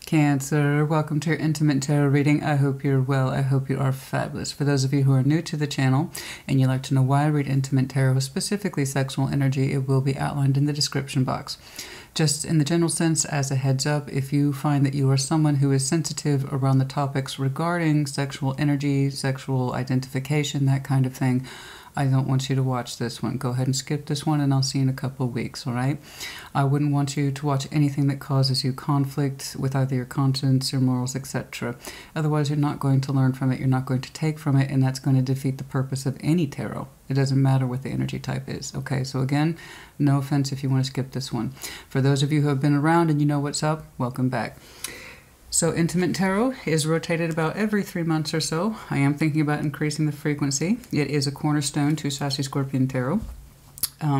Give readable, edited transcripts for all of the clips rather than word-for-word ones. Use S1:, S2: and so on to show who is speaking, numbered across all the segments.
S1: Cancer, welcome to your intimate tarot reading. I hope you're well. I hope you are fabulous. For those of you who are new to the channel and you'd like to know why I read intimate tarot, specifically sexual energy, it will be outlined in the description box. Just in the general sense, as a heads up, if you find that you are someone who is sensitive around the topics regarding sexual energy, sexual identification, that kind of thing, I don't want you to watch this one. Go ahead and skip this one and I'll see you in a couple of weeks, all right? I wouldn't want you to watch anything that causes you conflict with either your conscience, your morals, etc. Otherwise, you're not going to learn from it, you're not going to take from it, and that's going to defeat the purpose of any tarot. It doesn't matter what the energy type is, okay? So again, no offense if you want to skip this one. For those of you who have been around and you know what's up, welcome back. So Intimate Tarot is rotated about every 3 months or so. I am thinking about increasing the frequency. It is a cornerstone to Sassy Scorpion Tarot.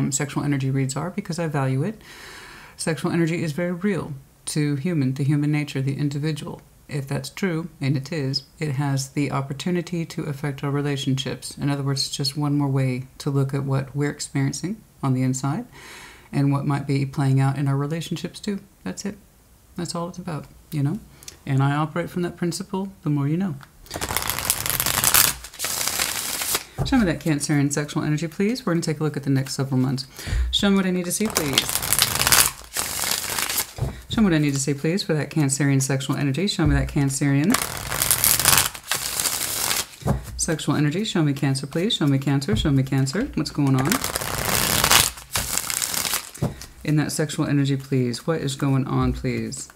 S1: Sexual energy reads are because I value it. Sexual energy is very real to the human nature, the individual. If that's true, and it is, it has the opportunity to affect our relationships. In other words, it's just one more way to look at what we're experiencing on the inside and what might be playing out in our relationships too. That's it. That's all it's about, you know? And I operate from that principle, the more you know. Show me that Cancerian sexual energy, please. We're going to take a look at the next several months. Show me what I need to see, please. Show me what I need to see, please, for that Cancerian sexual energy. Show me that Cancerian sexual energy. Show me Cancer, please. Show me Cancer. Show me Cancer. What's going on? In that sexual energy, please. What is going on, please?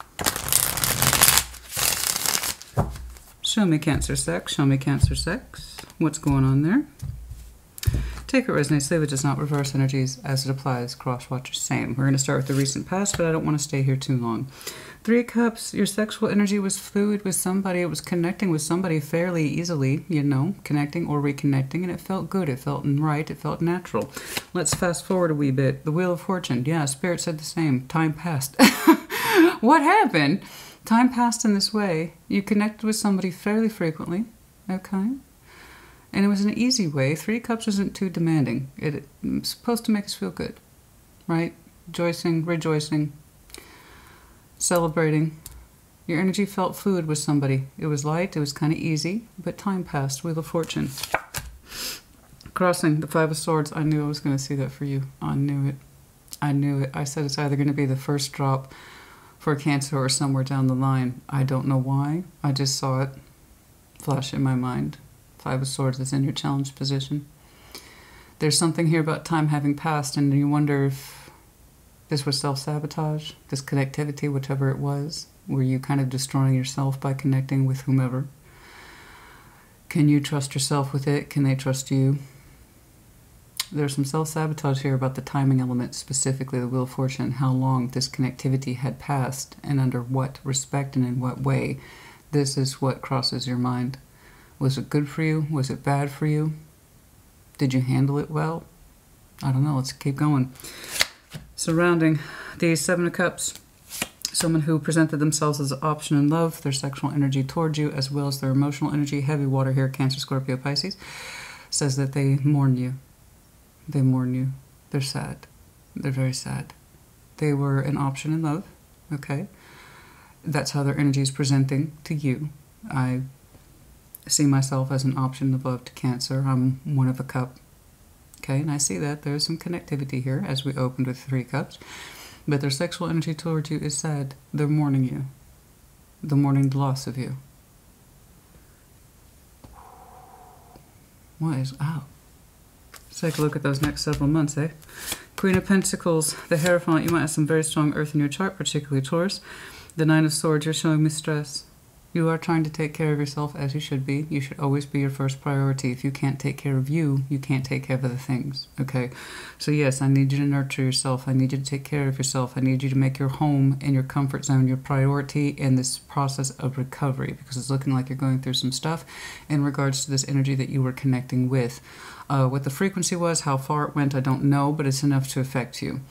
S1: Show me Cancer sex. Show me Cancer sex. What's going on there? Take it, resonate, leave it, does not reverse energies as it applies. Cross watch, same. We're going to start with the recent past, but I don't want to stay here too long. 3 cups, your sexual energy was fluid with somebody. It was connecting with somebody fairly easily, you know, connecting or reconnecting, and it felt good. It felt right. It felt natural. Let's fast forward a wee bit. The Wheel of Fortune. Yeah, Spirit said the same. Time passed. What happened? Time passed in this way. You connected with somebody fairly frequently, okay? And it was an easy way. 3 cups isn't too demanding. It's supposed to make us feel good, right? Rejoicing, celebrating. Your energy felt fluid with somebody. It was light, it was kind of easy, but time passed. Wheel of Fortune. Crossing, the 5 of Swords. I knew I was going to see that for you. I knew it. I knew it. I said it's either going to be the first drop for Cancer or somewhere down the line. I don't know why. I just saw it flash in my mind. 5 of Swords is in your challenged position. There's something here about time having passed, and you wonder if this was self-sabotage, this connectivity, whatever it was. Were you kind of destroying yourself by connecting with whomever? Can you trust yourself with it? Can they trust you? There's some self-sabotage here about the timing element, specifically the Wheel of Fortune, how long this connectivity had passed and under what respect and in what way. This is what crosses your mind. Was it good for you? Was it bad for you? Did you handle it well? I don't know. Let's keep going. Surrounding the 7 of Cups, someone who presented themselves as an option in love, their sexual energy towards you, as well as their emotional energy, heavy water here, Cancer, Scorpio, Pisces, says that they mourn you. They mourn you. They're sad. They're very sad. They were an option in love, okay? That's how their energy is presenting to you. I see myself as an option of love to Cancer. I'm 1 of a cup, okay? And I see that there's some connectivity here as we opened with 3 cups. But their sexual energy towards you is sad. They're mourning you. They're mourning the loss of you. What is out? Let's take a look at those next several months, eh? Queen of Pentacles, the Hierophant. You might have some very strong earth in your chart, particularly Taurus. The 9 of Swords, you're showing me stress. You are trying to take care of yourself as you should be. You should always be your first priority. If you can't take care of you, you can't take care of other things, okay? So yes, I need you to nurture yourself. I need you to take care of yourself. I need you to make your home and your comfort zone your priority in this process of recovery, because it's looking like you're going through some stuff in regards to this energy that you were connecting with. What the frequency was, how far it went, I don't know, but it's enough to affect you.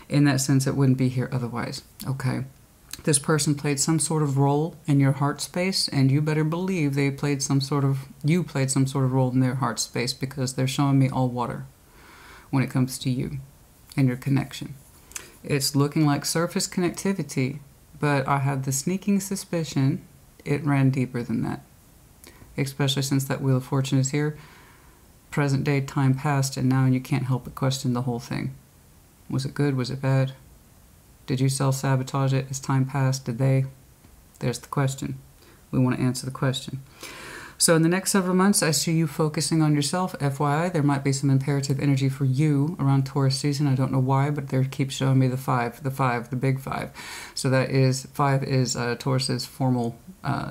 S1: In that sense, it wouldn't be here otherwise, okay? This person played some sort of role in your heart space, and you better believe you played some sort of role in their heart space, because they're showing me all water when it comes to you and your connection. It's looking like surface connectivity, but I have the sneaking suspicion it ran deeper than that, especially since that Wheel of Fortune is here. Present day, time past, and now you can't help but question the whole thing. Was it good? Was it bad? Did you self-sabotage it as time passed? Did they? There's the question. We want to answer the question. So in the next several months, I see you focusing on yourself. FYI, there might be some imperative energy for you around Taurus season. I don't know why, but they keep showing me the five, the big five. So that is, 5 is Taurus's formal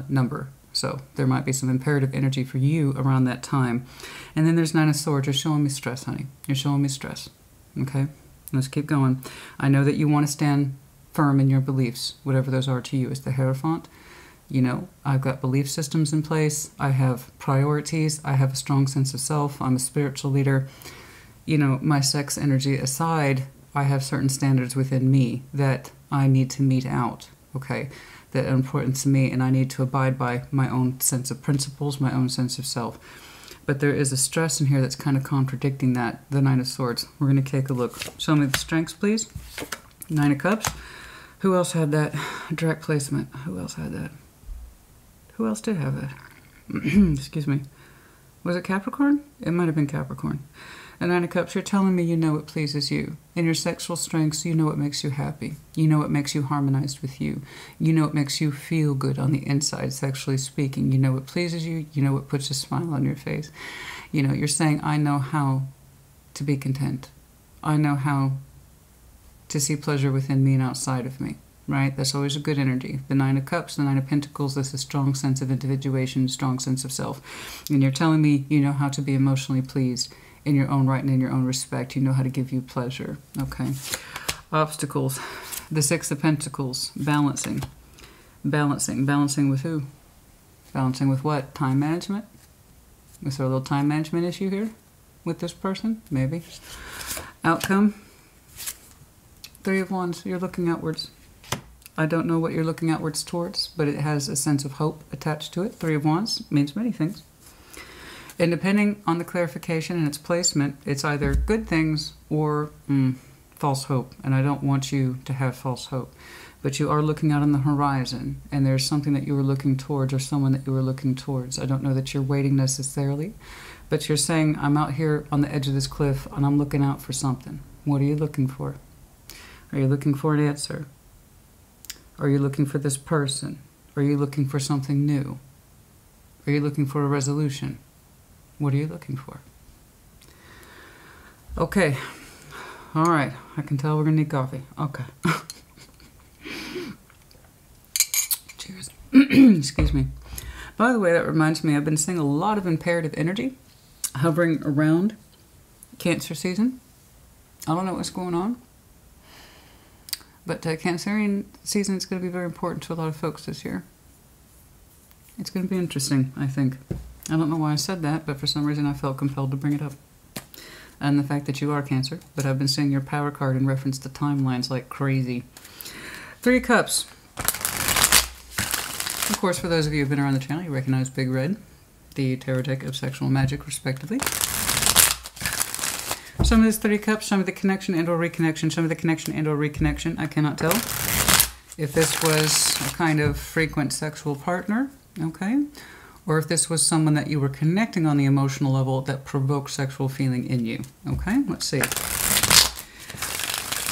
S1: number. So there might be some imperative energy for you around that time. And then there's 9 of Swords. You're showing me stress, honey. You're showing me stress. Okay? Let's keep going. I know that you want to stand firm in your beliefs, whatever those are to you. It's the Hierophant. You know, I've got belief systems in place. I have priorities. I have a strong sense of self. I'm a spiritual leader. You know, my sex energy aside, I have certain standards within me that I need to meet out, okay, that are important to me, and I need to abide by my own sense of principles, my own sense of self. But there is a stress in here that's kind of contradicting that, the 9 of Swords. We're going to take a look. Show me the strengths, please. 9 of Cups. Who else had that? Direct placement. Who else had that? Who else did have that? Excuse me. Was it Capricorn? It might have been Capricorn. And 9 of Cups, you're telling me you know what pleases you. In your sexual strengths, you know what makes you happy. You know what makes you harmonized with you. You know what makes you feel good on the inside, sexually speaking. You know what pleases you. You know what puts a smile on your face. You know, you're saying, I know how to be content. I know how to see pleasure within me and outside of me. Right? That's always a good energy. The 9 of Cups, the 9 of Pentacles, this is a strong sense of individuation, strong sense of self. And you're telling me you know how to be emotionally pleased in your own right and in your own respect. You know how to give you pleasure. Okay. Obstacles. The 6 of Pentacles. Balancing. Balancing. Balancing with who? Balancing with what? Time management? Is there a little time management issue here with this person? Maybe. Outcome. 3 of Wands. You're looking outwards. I don't know what you're looking outwards towards, but it has a sense of hope attached to it. 3 of Wands means many things. And depending on the clarification and its placement, it's either good things or false hope. And I don't want you to have false hope. But you are looking out on the horizon, and there's something that you were looking towards or someone that you were looking towards. I don't know that you're waiting necessarily, but you're saying, I'm out here on the edge of this cliff, and I'm looking out for something. What are you looking for? Are you looking for an answer? Are you looking for this person? Are you looking for something new? Are you looking for a resolution? What are you looking for? Okay. All right. I can tell we're going to need coffee. Okay. Cheers. Excuse me. By the way, that reminds me, I've been seeing a lot of imperative energy hovering around Cancer season. I don't know what's going on. But Cancerian season is going to be very important to a lot of folks this year. It's going to be interesting, I think. I don't know why I said that, but for some reason I felt compelled to bring it up. And the fact that you are Cancer, but I've been seeing your power card in reference to timelines like crazy. 3 of Cups. Of course, for those of you who've been around the channel, you recognize Big Red, the tarot deck of sexual magic, respectively. Some of this 3 of Cups, some of the connection and or reconnection, some of the connection and or reconnection, I cannot tell. If this was a kind of frequent sexual partner, okay, or if this was someone that you were connecting on the emotional level that provoked sexual feeling in you, okay? Let's see.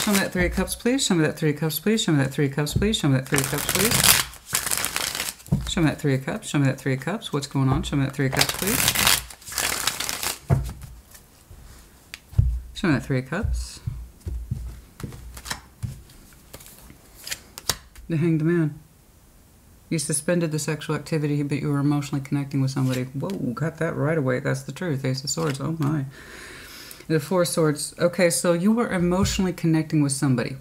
S1: Show me that 3 of Cups, please. Show me that 3 of Cups, please. Show me that 3 of Cups, please. Show me that 3 of Cups, please. Show me that 3 of Cups. Show me that 3 of Cups. What's going on? Show me that 3 of Cups, please. Show me that 3 of Cups. The Hanged Man. You suspended the sexual activity, but you were emotionally connecting with somebody. Whoa, got that right away. That's the truth. Ace of Swords. Oh my. The 4 of Swords. Okay, so you were emotionally connecting with somebody.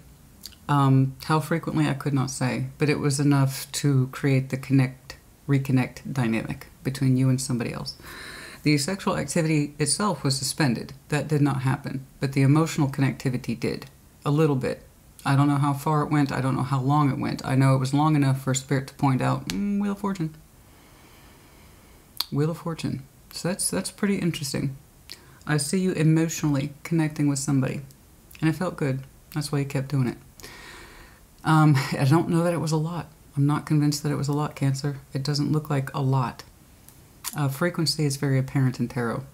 S1: How frequently, I could not say, but it was enough to create the reconnect dynamic between you and somebody else. The sexual activity itself was suspended. That did not happen. But the emotional connectivity did. A little bit. I don't know how far it went. I don't know how long it went. I know it was long enough for Spirit to point out, Wheel of Fortune. Wheel of Fortune. So that's pretty interesting. I see you emotionally connecting with somebody. And it felt good. That's why you kept doing it. I don't know that it was a lot. I'm not convinced that it was a lot, Cancer. It doesn't look like a lot. Frequency is very apparent in tarot.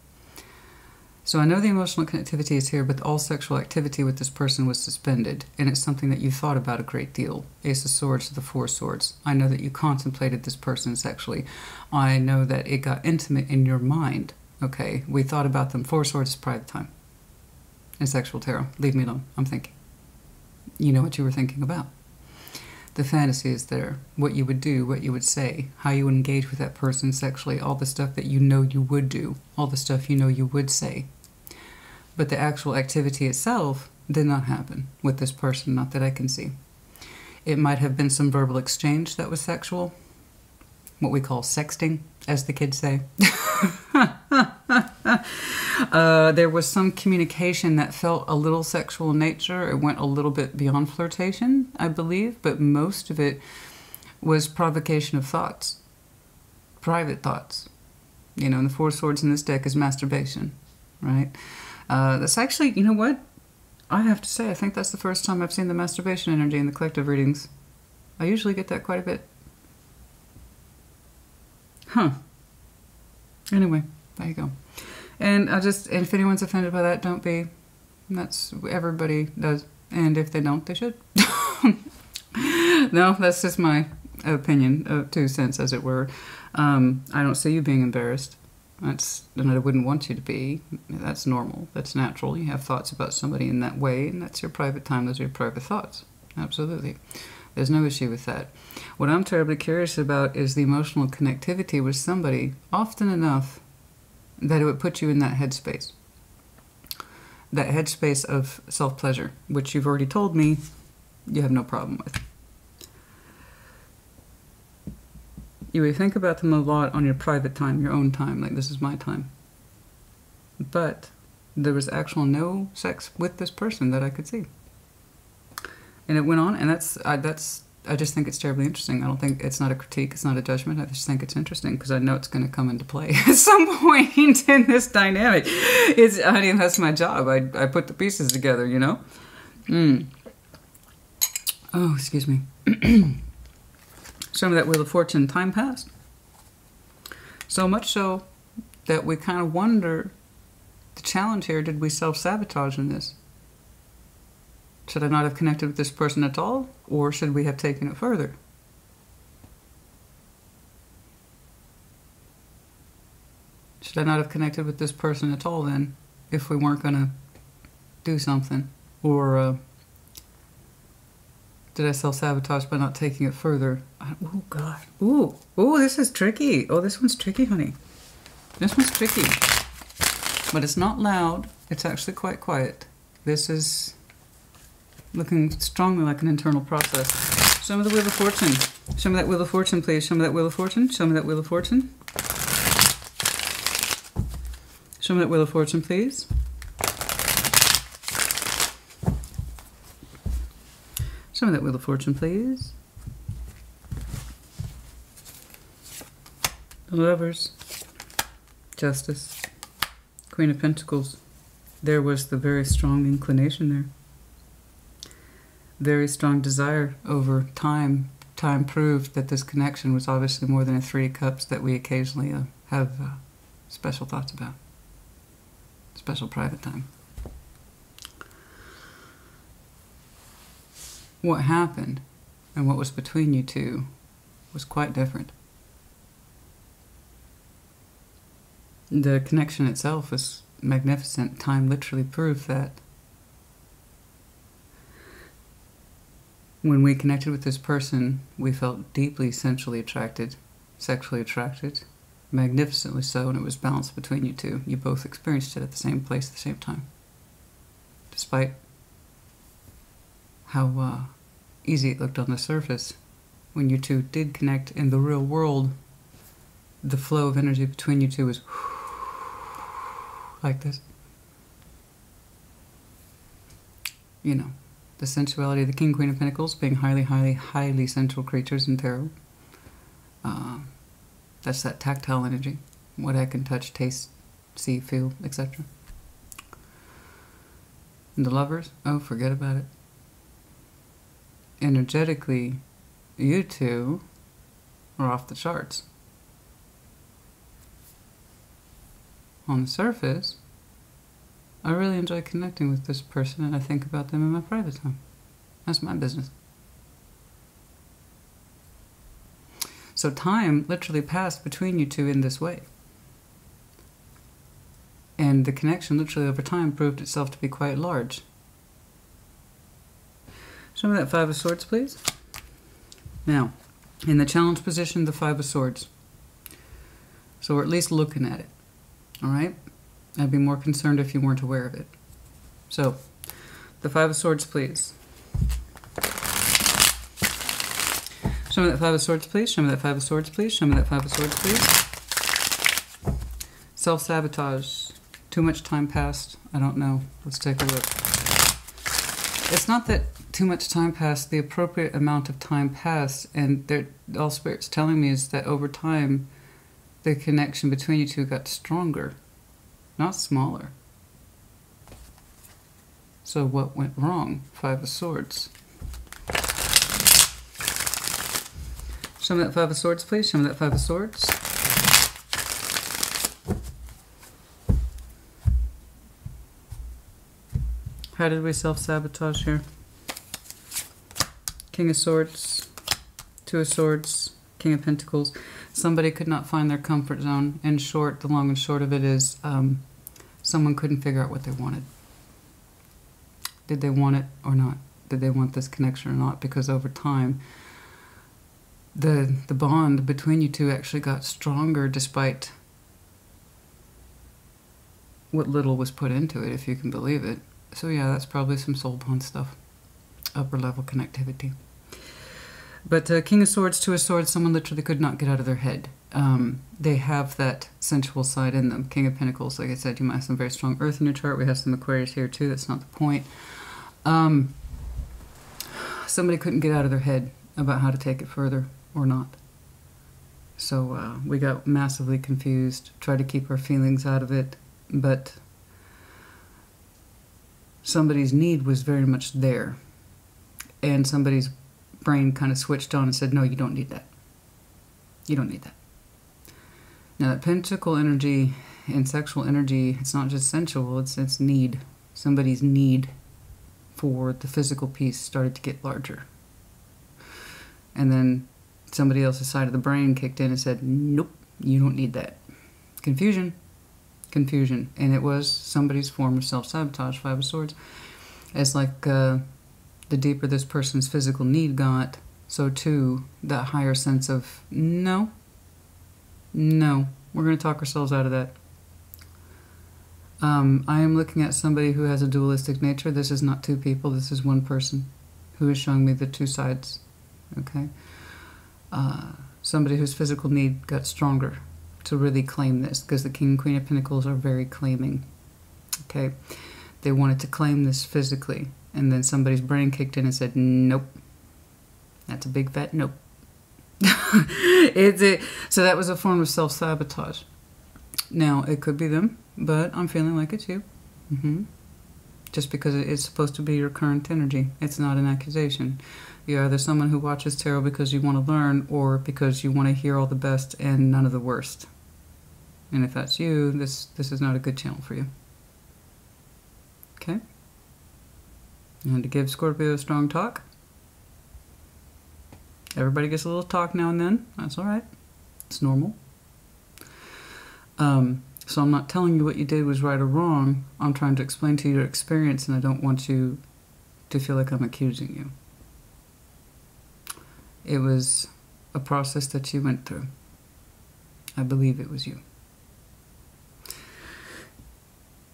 S1: So I know the emotional connectivity is here, but all sexual activity with this person was suspended, and it's something that you thought about a great deal. Ace of Swords to the Four of Swords. I know that you contemplated this person sexually. I know that it got intimate in your mind. Okay, we thought about them. Four of Swords is private time. In sexual tarot. Leave me alone. I'm thinking. You know what you were thinking about. The fantasy is there. What you would do, what you would say, how you would engage with that person sexually, all the stuff that you know you would do, all the stuff you know you would say. But the actual activity itself did not happen with this person, not that I can see. It might have been some verbal exchange that was sexual, what we call sexting, as the kids say. There was some communication that felt a little sexual in nature. It went a little bit beyond flirtation, I believe, but most of it was provocation of thoughts, private thoughts. You know, and the Four of Swords in this deck is masturbation, right? That's actually, you know what? I have to say, I think that's the first time I've seen the masturbation energy in the collective readings. I usually get that quite a bit. Huh. Anyway, there you go. And if anyone's offended by that, don't be. That's, everybody does. And if they don't, they should. No, that's just my opinion, 2 cents, as it were. I don't see you being embarrassed. And I wouldn't want you to be. That's normal. That's natural. You have thoughts about somebody in that way, and that's your private time. Those are your private thoughts. Absolutely. There's no issue with that. What I'm terribly curious about is the emotional connectivity with somebody often enough that it would put you in that headspace. That headspace of self-pleasure, which you've already told me you have no problem with. You would think about them a lot on your private time, your own time, like this is my time. But there was actual no sex with this person that I could see. And it went on, and I just think it's terribly interesting. I don't think, it's not a critique, it's not a judgment, I just think it's interesting because I know it's going to come into play at some point in this dynamic. I mean, that's my job. I put the pieces together, you know? Oh, excuse me. Some of that Wheel of Fortune, time passed. So much so that we kind of wonder, the challenge here, did we self-sabotage in this? Should I not have connected with this person at all? Or should we have taken it further? Should I not have connected with this person at all then, if we weren't going to do something? Or did I self-sabotage by not taking it further? Oh, God. Ooh, this is tricky. Oh, this one's tricky, honey. This one's tricky. But it's not loud. It's actually quite quiet. This is looking strongly like an internal process. Show me the Wheel of Fortune. Show me that Wheel of Fortune, please. Show me that Wheel of Fortune. Show me that Wheel of Fortune. Show me that Wheel of Fortune, please. Show me that Wheel of Fortune, please. The Lovers. Justice. Queen of Pentacles. There was the very strong inclination there. Very strong desire over time. Time proved that this connection was obviously more than a 3 of Cups that we occasionally have special thoughts about. Special private time. What happened and what was between you two was quite different. The connection itself was magnificent. Time literally proved that. When we connected with this person, we felt deeply sensually attracted, sexually attracted, magnificently so, and it was balanced between you two. You both experienced it at the same place at the same time. Despite how easy it looked on the surface, when you two did connect in the real world, the flow of energy between you two was like this. You know, the sensuality of the King, Queen of Pentacles being highly, highly, highly sensual creatures in tarot. That's that tactile energy, what I can touch, taste, see, feel, etc. And the Lovers, oh, forget about it. energetically, you two are off the charts. On the surface, I really enjoy connecting with this person, and I think about them in my private time. That's my business. So time literally passed between you two in this way. And the connection literally over time proved itself to be quite large. Show me that Five of Swords, please. Now, in the challenge position, the Five of Swords. So we're at least looking at it. All right? I'd be more concerned if you weren't aware of it. So, the Five of Swords, please. Show me that Five of Swords, please. Show me that Five of Swords, please. Show me that Five of Swords, please. Self-sabotage. Too much time passed. I don't know. Let's take a look. It's not that too much time passed. The appropriate amount of time passed, and all Spirit's telling me is that over time, the connection between you two got stronger, not smaller. So what went wrong? Five of Swords. Show me that Five of Swords, please. Show me that Five of Swords. How did we self-sabotage here? King of Swords, Two of Swords, King of Pentacles. Somebody could not find their comfort zone. In short, the long and short of it is someone couldn't figure out what they wanted. Did they want it or not? Did they want this connection or not? Because over time, the bond between you two actually got stronger despite what little was put into it, if you can believe it. So yeah, that's probably some soul bond stuff. Upper level connectivity. But King of Swords, Two of Swords, someone literally could not get out of their head. They have that sensual side in them. King of Pentacles, like I said, you might have some very strong earth in your chart. We have some Aquarius here too. That's not the point. Somebody couldn't get out of their head about how to take it further or not. So we got massively confused, tried to keep our feelings out of it, but somebody's need was very much there. And somebody's brain kind of switched on and said, no, you don't need that. You don't need that. Now that pentacle energy and sexual energy, it's not just sensual, it's need. Somebody's need for the physical piece started to get larger. And then somebody else's side of the brain kicked in and said, nope, you don't need that. Confusion. Confusion. And it was somebody's form of self-sabotage, Five of Swords. It's like the deeper this person's physical need got, so too that higher sense of, no, we're going to talk ourselves out of that. I am looking at somebody who has a dualistic nature. This is not two people. This is one person who is showing me the two sides. Okay? Somebody whose physical need got stronger to really claim this, because the King and Queen of Pentacles are very claiming. Okay? They wanted to claim this physically, and then somebody's brain kicked in and said, nope. That's a big fat nope. So that was a form of self-sabotage. Now, it could be them, but I'm feeling like it's you. Just because it's supposed to be your current energy. It's not an accusation. You're either someone who watches tarot because you want to learn, or because you want to hear all the best and none of the worst. And if that's you, this is not a good channel for you. Okay? And to give Scorpio a strong talk. Everybody gets a little talk now and then. That's all right. It's normal. So I'm not telling you what you did was right or wrong. I'm trying to explain to you your experience, and I don't want you to feel like I'm accusing you. It was a process that you went through. I believe it was you.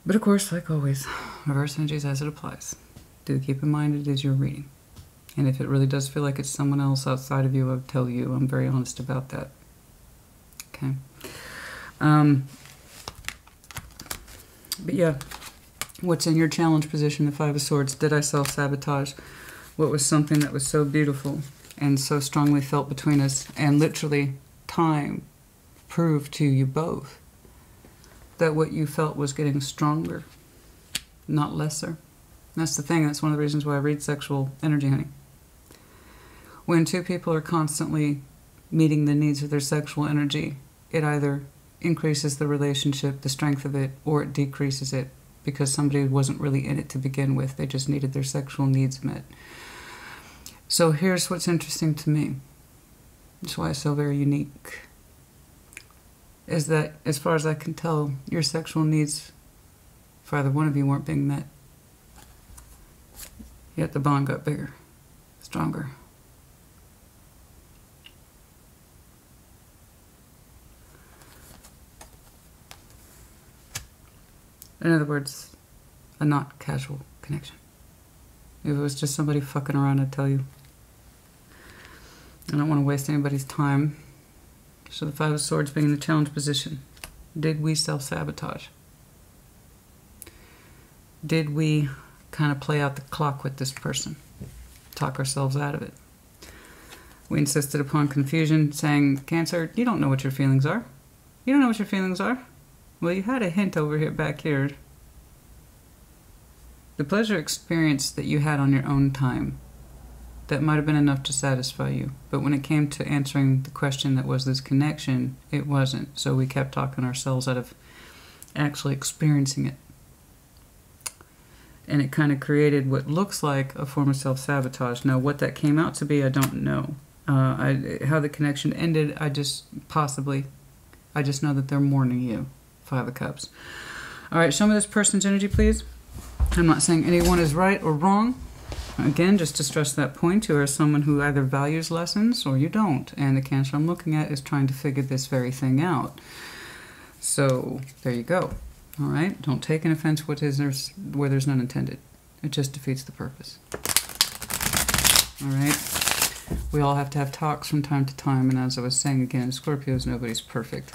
S1: But of course, like always, reverse energies as it applies. Do keep in mind it is your reading. And if it really does feel like it's someone else outside of you, I'll tell you. I'm very honest about that. Okay? But yeah, what's in your challenge position, the Five of Swords? Did I self-sabotage? What was something that was so beautiful and so strongly felt between us? And literally, time proved to you both that what you felt was getting stronger, not lesser. That's the thing. That's one of the reasons why I read sexual energy, honey. When two people are constantly meeting the needs of their sexual energy, it either increases the relationship, the strength of it, or it decreases it because somebody wasn't really in it to begin with. They just needed their sexual needs met. So here's what's interesting to me. That's why it's so very unique. Is that, as far as I can tell, your sexual needs for either one of you weren't being met. Yet the bond got bigger, stronger. In other words, a not casual connection. If it was just somebody fucking around, I'd tell you. I don't want to waste anybody's time. So the Five of Swords being in the challenge position. Did we self-sabotage? Did we kind of play out the clock with this person? Talk ourselves out of it? We insisted upon confusion, saying, Cancer, you don't know what your feelings are. You don't know what your feelings are. Well, you had a hint over here, back here. The pleasure experience that you had on your own time, that might have been enough to satisfy you. But when it came to answering the question that was this connection, it wasn't. So we kept talking ourselves out of actually experiencing it. And it kind of created what looks like a form of self-sabotage. Now, what that came out to be, I don't know. How the connection ended, I just know that they're mourning you. Five of Cups. All right, show me this person's energy, please. I'm not saying anyone is right or wrong. Again, just to stress that point, you are someone who either values lessons or you don't. And the Cancer I'm looking at is trying to figure this very thing out. So, there you go. All right? Don't take an offense where there's none intended. It just defeats the purpose. All right? We all have to have talks from time to time. And as I was saying again, Scorpios, nobody's perfect.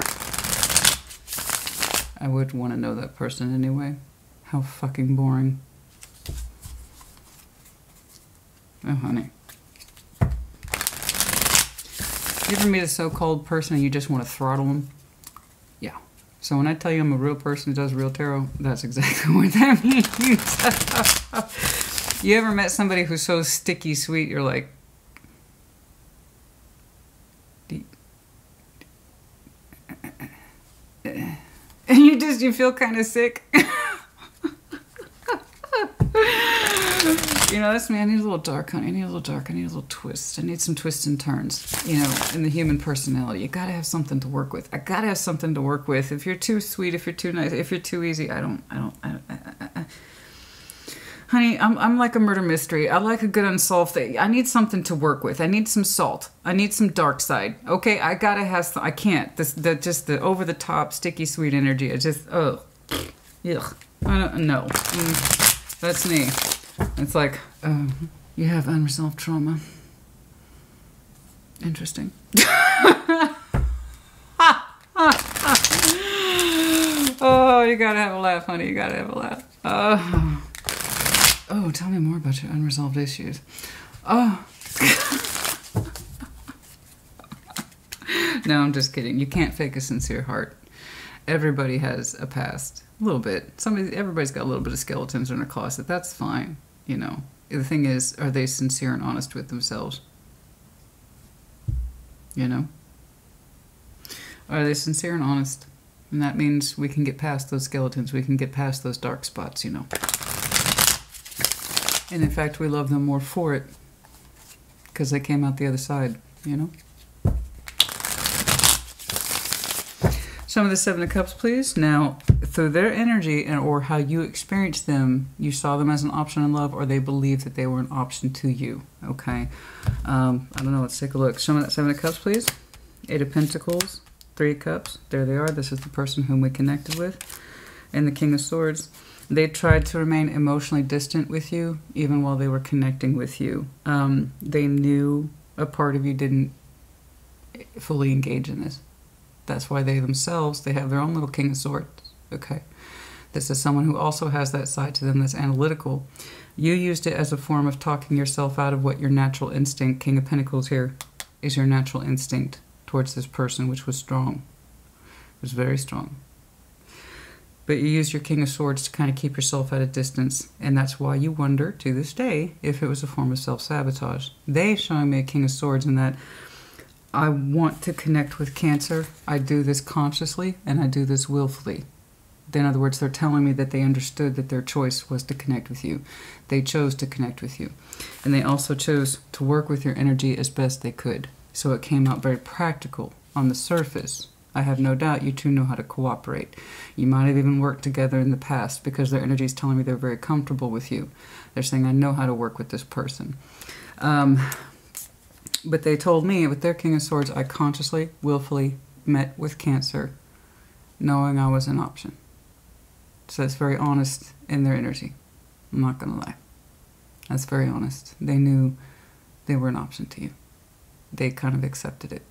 S1: I would want to know that person anyway. How fucking boring. Oh, honey. You ever meet a so-called person and you just want to throttle them? Yeah. So when I tell you I'm a real person who does real tarot, that's exactly what that means. You ever met somebody who's so sticky sweet, you're like... And you feel kind of sick. You know, that's me. I need a little dark, honey. I need a little dark. I need a little twist. I need some twists and turns, you know, in the human personality. You gotta have something to work with. I gotta have something to work with. If you're too sweet, if you're too nice, if you're too easy, Honey, I'm like a murder mystery. I like a good unsolved thing. I need something to work with. I need some salt. I need some dark side. Okay, I gotta have some. I can't. Just the over the top sticky sweet energy. I just ugh. I don't know. That's me. It's like you have unresolved trauma. Interesting. Oh, you gotta have a laugh, honey. You gotta have a laugh. Oh, tell me more about your unresolved issues. Oh. No, I'm just kidding. You can't fake a sincere heart. Everybody has a past. A little bit. Everybody's got a little bit of skeletons in their closet. That's fine, you know. The thing is, are they sincere and honest with themselves? You know? Are they sincere and honest? And that means we can get past those skeletons. We can get past those dark spots, you know. And in fact, we love them more for it. Because they came out the other side, you know? Some of the Seven of Cups, please. Now, through their energy or how you experienced them, you saw them as an option in love, or they believed that they were an option to you. Okay. I don't know. Let's take a look. Show me that Seven of Cups, please. Eight of Pentacles. Three of Cups. There they are. This is the person whom we connected with. And the King of Swords. They tried to remain emotionally distant with you, even while they were connecting with you. They knew a part of you didn't fully engage in this. That's why they themselves, they have their own little King of Swords. Okay. This is someone who also has that side to them that's analytical. You used it as a form of talking yourself out of what your natural instinct, King of Pentacles here, is your natural instinct towards this person, which was strong. It was very strong. But you use your King of Swords to kind of keep yourself at a distance, and that's why you wonder, to this day, if it was a form of self-sabotage. They showing me a King of Swords in that I want to connect with Cancer. I do this consciously, and I do this willfully. In other words, they're telling me that they understood that their choice was to connect with you. They chose to connect with you. And they also chose to work with your energy as best they could. So it came out very practical on the surface. I have no doubt you two know how to cooperate. You might have even worked together in the past because their energy is telling me they're very comfortable with you. They're saying, I know how to work with this person. But they told me with their King of Swords, I consciously, willfully met with Cancer, knowing I was an option. So it's very honest in their energy. I'm not going to lie. That's very honest. They knew they were an option to you. They kind of accepted it.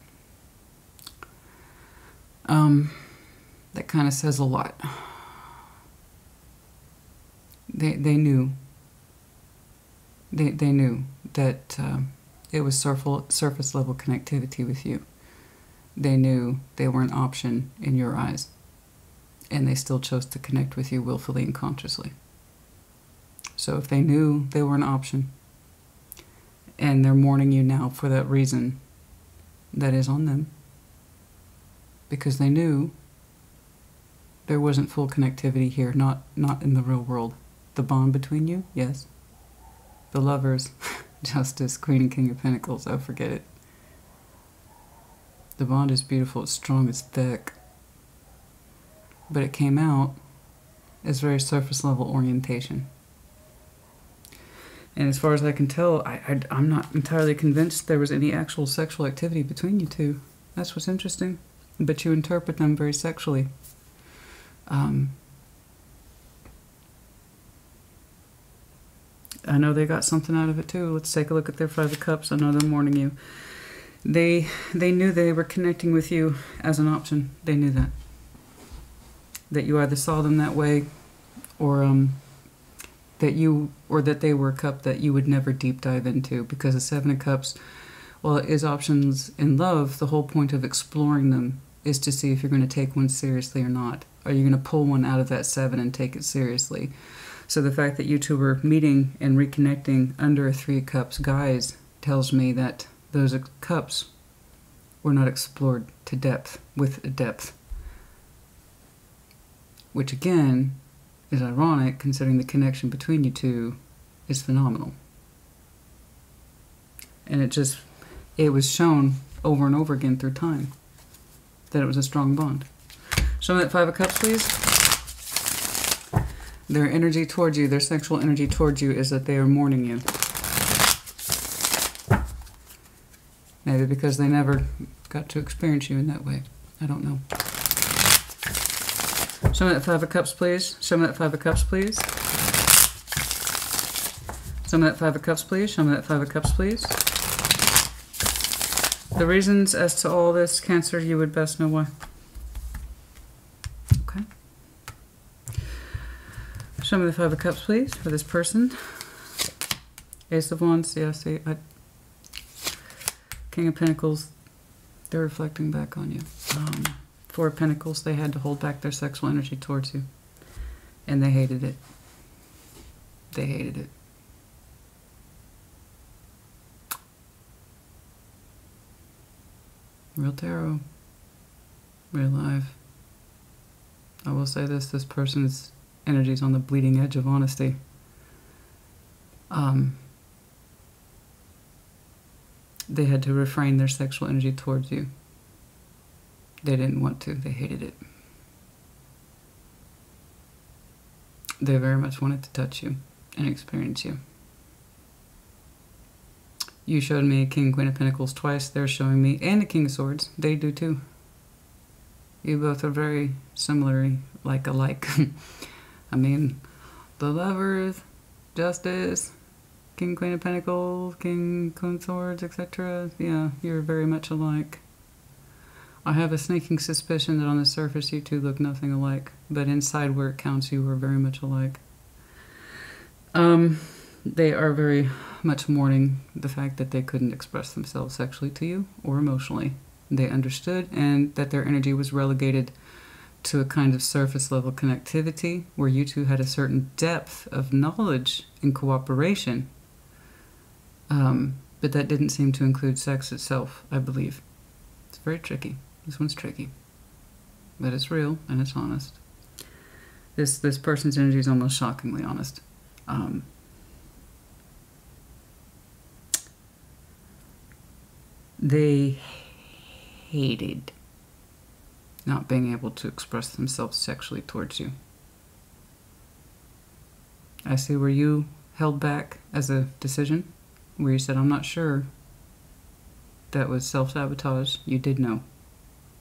S1: That kind of says a lot. They knew. They knew that it was surface level connectivity with you. They knew they were an option in your eyes. And they still chose to connect with you willfully and consciously. So if they knew they were an option, and they're mourning you now for that reason, that is on them. Because they knew there wasn't full connectivity here, not in the real world. The bond between you, yes. The Lovers, Justice, Queen and King of Pentacles, oh, forget it. The bond is beautiful, it's strong, it's thick. But it came out as very surface level orientation. And as far as I can tell, I'm not entirely convinced there was any actual sexual activity between you two. That's what's interesting. But you interpret them very sexually. I know they got something out of it too. Let's take a look at their Five of Cups. I know they're mourning you. They knew they were connecting with you as an option. They knew that. That you either saw them that way, or that they were a cup that you would never deep dive into, because the Seven of Cups, while it is options in love, the whole point of exploring them is to see if you're going to take one seriously or not. Are you going to pull one out of that seven and take it seriously? So the fact that you two were meeting and reconnecting under a Three of Cups guise tells me that those cups were not explored to depth, with a depth. Which again is ironic, considering the connection between you two is phenomenal. And it was shown over and over again through time that it was a strong bond. Show me that Five of Cups, please. Their energy towards you, their sexual energy towards you, is that they are mourning you. Maybe because they never got to experience you in that way. I don't know. Show me that Five of Cups, please. Show me that Five of Cups, please. Show me that Five of Cups, please. Show me that Five of Cups, please. The reasons as to all this, Cancer, you would best know why. Okay. Show me the Five of Cups, please, for this person. Ace of Wands, yeah, see, King of Pentacles, they're reflecting back on you. Four of Pentacles, they had to hold back their sexual energy towards you. And they hated it. They hated it. Real tarot. Real life. I will say this person's energy is on the bleeding edge of honesty. They had to refrain their sexual energy towards you. They didn't want to. They hated it. They very much wanted to touch you and experience you. You showed me a King, Queen of Pentacles twice. They're showing me, and the King of Swords. They do too. You both are very similarly alike. I mean, the Lovers, Justice, King, Queen of Pentacles, King, Queen of Swords, etc. Yeah, you're very much alike. I have a sneaking suspicion that on the surface you two look nothing alike, but inside where it counts you are very much alike. They are very much mourning the fact that they couldn't express themselves sexually to you or emotionally. They understood, and that their energy was relegated to a kind of surface level connectivity where you two had a certain depth of knowledge and cooperation. But that didn't seem to include sex itself, I believe. It's very tricky. This one's tricky. But it's real and it's honest. This person's energy is almost shockingly honest. They hated not being able to express themselves sexually towards you. I see where you held back as a decision, where you said, I'm not sure. That was self-sabotage. You did know.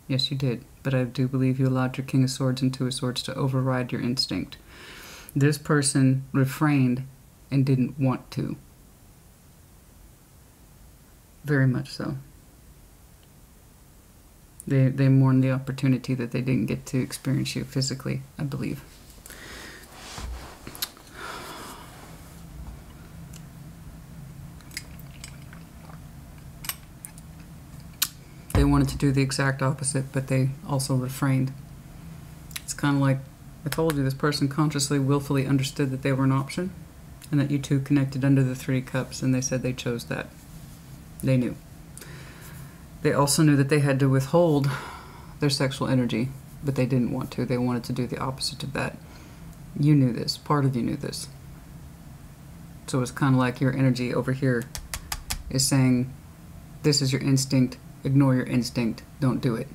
S1: Yes, you did. But I do believe you allowed your King of Swords and Two of Swords to override your instinct. This person refrained and didn't want to. Very much so. They mourn the opportunity that they didn't get to experience you physically, I believe. They wanted to do the exact opposite, but they also refrained. It's kind of like, I told you, this person consciously, willfully understood that they were an option, and that you two connected under the Three Cups, and they said they chose that. They knew. They also knew that they had to withhold their sexual energy, but they didn't want to. They wanted to do the opposite of that. You knew this. Part of you knew this. So it's kind of like your energy over here is saying, this is your instinct. Ignore your instinct. Don't do it.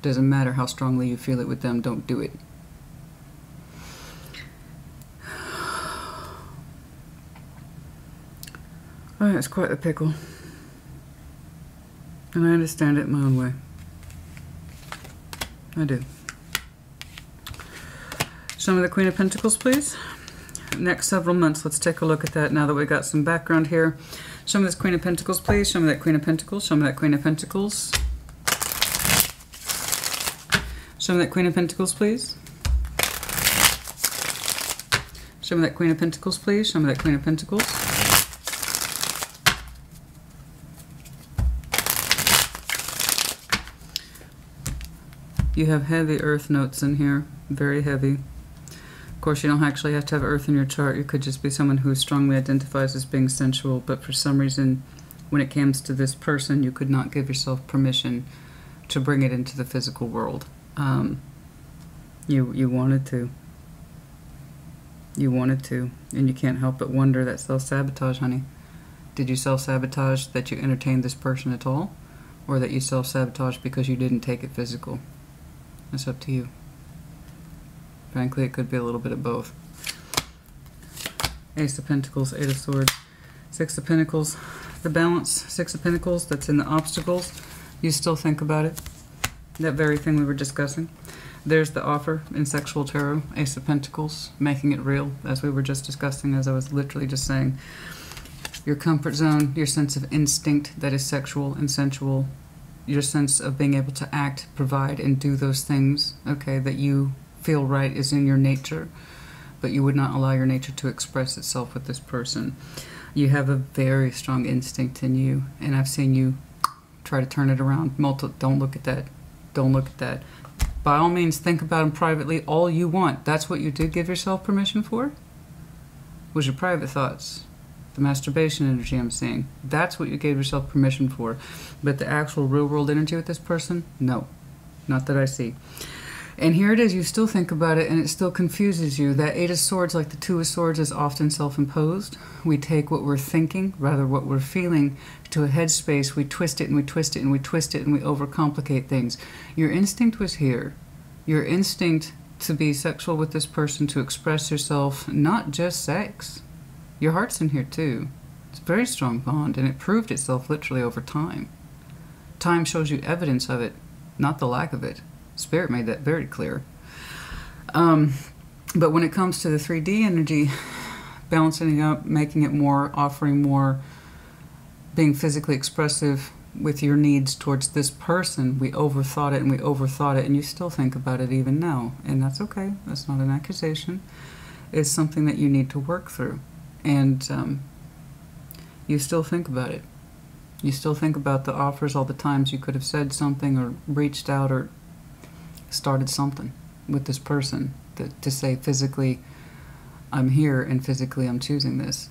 S1: Doesn't matter how strongly you feel it with them. Don't do it. Oh, it's quite a pickle. And I understand it my own way. I do. Show me the Queen of Pentacles, please. Next several months, let's take a look at that now that we got some background here. Show me this Queen of Pentacles, please. Show me that Queen of Pentacles. Show me that Queen of Pentacles. Show me that Queen of Pentacles, please. Show me that Queen of Pentacles, please. Show me that Queen of Pentacles. You have heavy earth notes in here, very heavy. Of course, you don't actually have to have earth in your chart. You could just be someone who strongly identifies as being sensual, but for some reason, when it comes to this person, you could not give yourself permission to bring it into the physical world. You wanted to. You wanted to, and you can't help but wonder that self-sabotage, honey. Did you self-sabotage that you entertained this person at all? Or that you self-sabotage because you didn't take it physical? It's up to you. Frankly, it could be a little bit of both. Ace of Pentacles, Eight of Swords, Six of Pentacles. The balance, Six of Pentacles, that's in the obstacles. You still think about it. That very thing we were discussing. There's the offer in sexual tarot, Ace of Pentacles, making it real, as we were just discussing, as I was literally just saying. Your comfort zone, your sense of instinct that is sexual and sensual, your sense of being able to act, provide, and do those things, okay, that you feel right is in your nature, but you would not allow your nature to express itself with this person. You have a very strong instinct in you, and I've seen you try to turn it around. Don't look at that. Don't look at that. By all means, think about them privately all you want. That's what you did give yourself permission for? Was your private thoughts. The masturbation energy I'm seeing. That's what you gave yourself permission for. But the actual real world energy with this person? No. Not that I see. And here it is, you still think about it and it still confuses you. That Eight of Swords, like the Two of Swords, is often self-imposed. We take what we're thinking, rather what we're feeling, to a headspace. We twist it and we twist it and we twist it and we overcomplicate things. Your instinct was here. Your instinct to be sexual with this person, to express yourself, not just sex. Your heart's in here too. It's a very strong bond, and it proved itself literally over time. Time shows you evidence of it, not the lack of it. Spirit made that very clear. But when it comes to the 3D energy, balancing it up, making it more, offering more, being physically expressive with your needs towards this person, we overthought it and we overthought it, and you still think about it even now. And that's okay. That's not an accusation. It's something that you need to work through. And you still think about it. You still think about the offers, all the times you could have said something or reached out or started something with this person to say physically I'm here and physically I'm choosing this.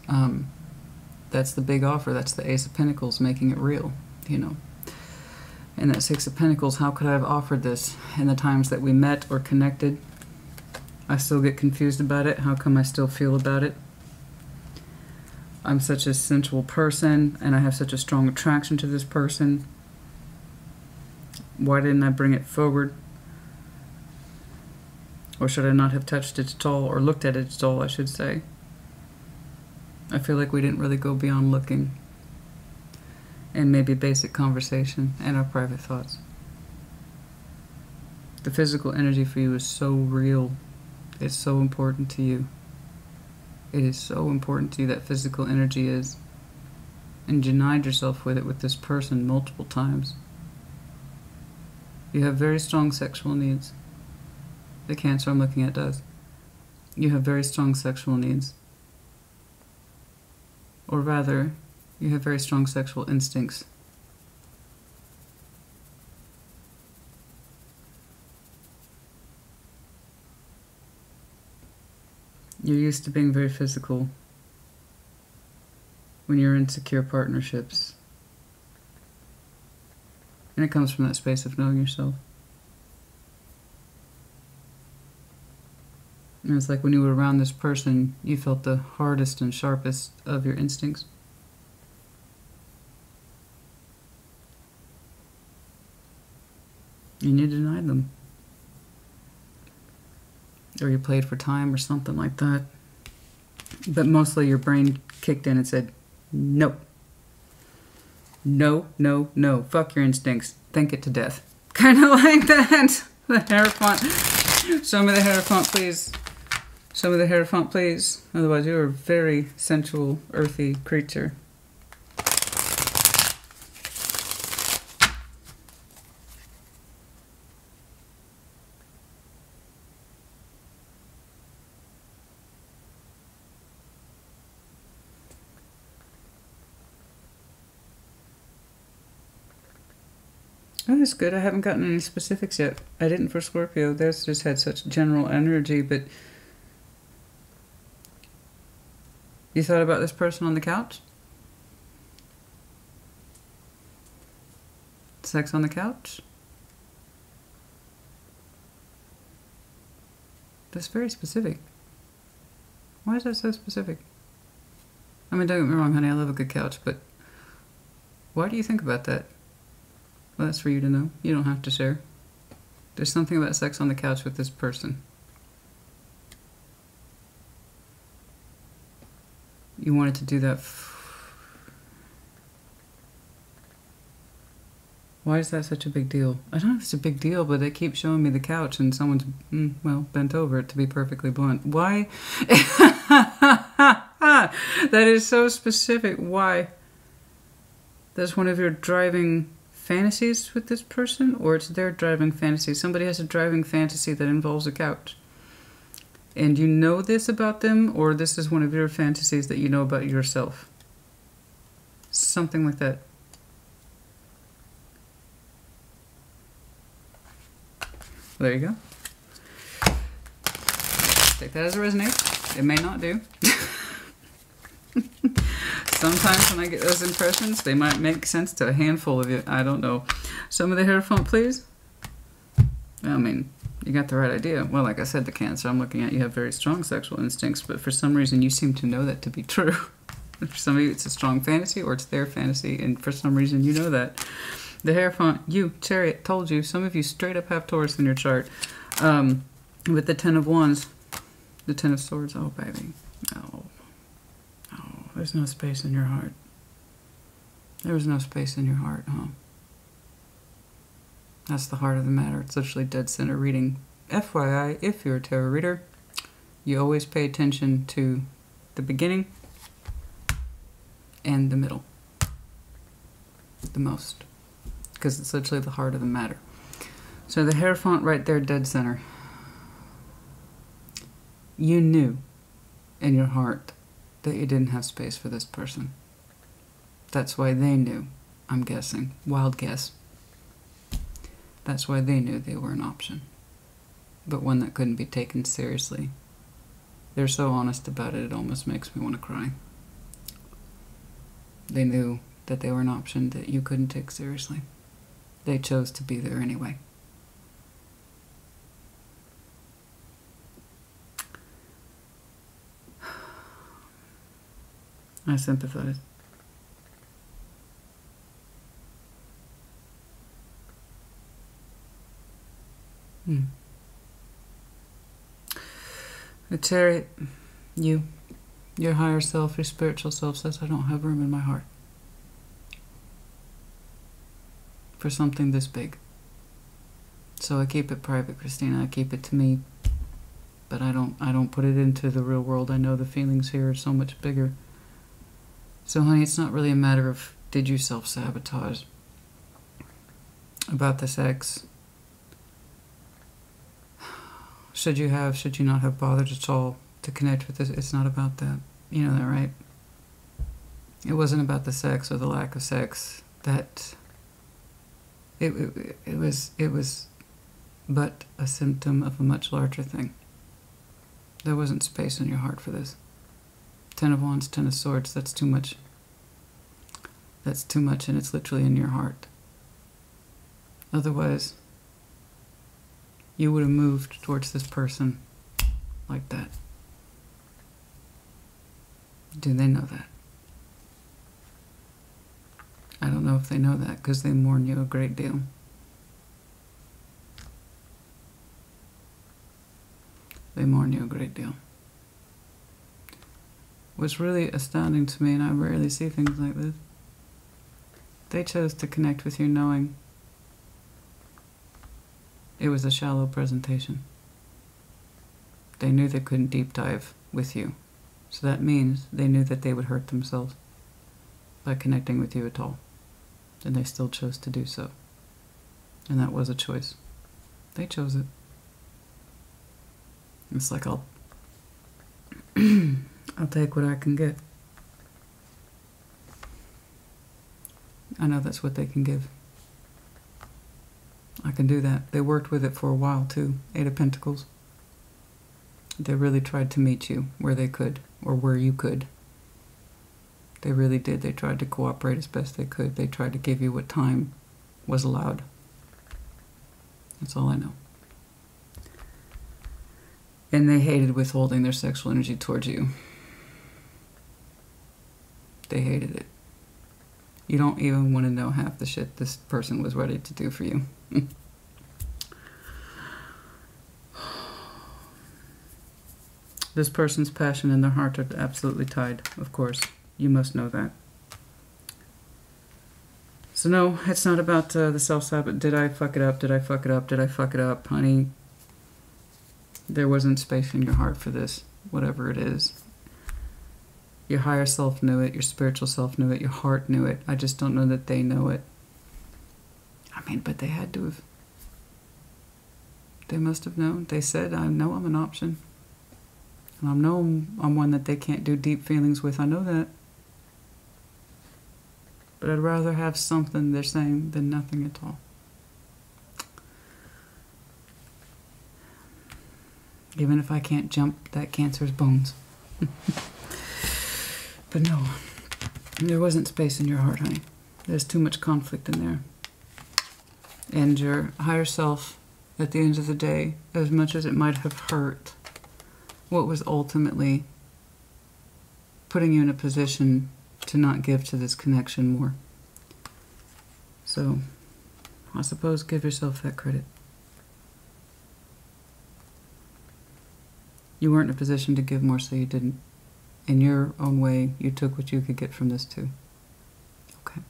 S1: That's the big offer. That's the Ace of Pentacles making it real, you know. And that Six of Pentacles, how could I have offered this in the times that we met or connected? I still get confused about it. How come I still feel about it? I'm such a sensual person and I have such a strong attraction to this person. Why didn't I bring it forward? Or should I not have touched it at all, or looked at it at all, I should say. I feel like we didn't really go beyond looking and maybe basic conversation and our private thoughts. The physical energy for you is so real. It's so important to you. It is so important to you, that physical energy is. And denied yourself with it with this person multiple times. You have very strong sexual needs. The Cancer I'm looking at does. You have very strong sexual needs. Or rather, you have very strong sexual instincts. You're used to being very physical when you're in secure partnerships. And it comes from that space of knowing yourself. And it's like when you were around this person, you felt the hardest and sharpest of your instincts. And you denied them. Or you played for time or something like that. But mostly your brain kicked in and said, no. No, no, no. Fuck your instincts. Think it to death. Kind of like that. The Hierophant. Show me the Hierophant, please. Show me the Hierophant, please. Otherwise, you're a very sensual, earthy creature. Oh, that's good. I haven't gotten any specifics yet. I didn't for Scorpio. Theirs just had such general energy, but you thought about this person on the couch? Sex on the couch? That's very specific. Why is that so specific? I mean, don't get me wrong, honey, I love a good couch, but why do you think about that? Well, that's for you to know. You don't have to share. There's something about sex on the couch with this person. You wanted to do that. Why is that such a big deal? I don't know if it's a big deal, but they keep showing me the couch and someone's, well, bent over it, to be perfectly blunt. Why? That is so specific. Why? That's one of your driving fantasies with this person, or it's their driving fantasy. Somebody has a driving fantasy that involves a couch. And you know this about them, or this is one of your fantasies that you know about yourself. Something like that. There you go. Take that as a resonate. It may not do. Sometimes when I get those impressions, they might make sense to a handful of you. I don't know. Some of the Hierophant, please. I mean, you got the right idea. Well, like I said, the Cancer I'm looking at, you have very strong sexual instincts, but for some reason you seem to know that to be true. For some of you, it's a strong fantasy, or it's their fantasy, and for some reason you know that. The Hierophant, you, Chariot, told you. Some of you straight up have Taurus in your chart. With the Ten of Wands, the Ten of Swords, oh, baby. Oh. There's no space in your heart. There was no space in your heart, huh? That's the heart of the matter. It's literally dead center reading. FYI, if you're a tarot reader, you always pay attention to the beginning and the middle. The most. Because it's literally the heart of the matter. So the Hierophant right there, dead center. You knew in your heart that you didn't have space for this person. That's why they knew, I'm guessing. Wild guess. That's why they knew they were an option. but one that couldn't be taken seriously. They're so honest about it, it almost makes me want to cry. They knew that they were an option that you couldn't take seriously. They chose to be there anyway. I sympathize. The Chariot, your higher self, your spiritual self says, I don't have room in my heart for something this big. So I keep it private, Christina. I keep it to me, but I don't put it into the real world. I know the feelings here are so much bigger. So honey, it's not really a matter of did you self-sabotage about this ex. Should you not have bothered at all to connect with this? It's not about that. You know that, right? It wasn't about the sex or the lack of sex. That it was but a symptom of a much larger thing. There wasn't space in your heart for this. 10 of Wands, 10 of Swords, that's too much. That's too much, and it's literally in your heart. Otherwise, you would have moved towards this person like that. Do they know that? I don't know if they know that because they mourn you a great deal. They mourn you a great deal. What's really astounding to me, and I rarely see things like this, they chose to connect with you knowing it was a shallow presentation. They knew they couldn't deep dive with you. So that means they knew that they would hurt themselves by connecting with you at all. And they still chose to do so. And that was a choice. They chose it. It's like I'll take what I can get. I know that's what they can give. I can do that. They worked with it for a while too. 8 of Pentacles. They really tried to meet you where they could, or where you could. They really did. They tried to cooperate as best they could. They tried to give you what time was allowed. That's all I know. And they hated withholding their sexual energy towards you. They hated it. You don't even want to know half the shit this person was ready to do for you. This person's passion and their heart are absolutely tied, of course. You must know that. So no, it's not about the self-sabotage. Did I fuck it up? Did I fuck it up? Did I fuck it up? Honey, there wasn't space in your heart for this, whatever it is. Your higher self knew it. Your spiritual self knew it. Your heart knew it. I just don't know that they know it. I mean, but they had to have. They must have known. They said, I know I'm an option. And I know I'm one that they can't do deep feelings with. I know that. But I'd rather have something they're saying than nothing at all. Even if I can't jump that Cancer's bones. But no, there wasn't space in your heart, honey. There's too much conflict in there. And your higher self, at the end of the day, as much as it might have hurt, what was ultimately putting you in a position to not give to this connection more. So, I suppose give yourself that credit. You weren't in a position to give more, so you didn't. In your own way, you took what you could get from this too. Okay.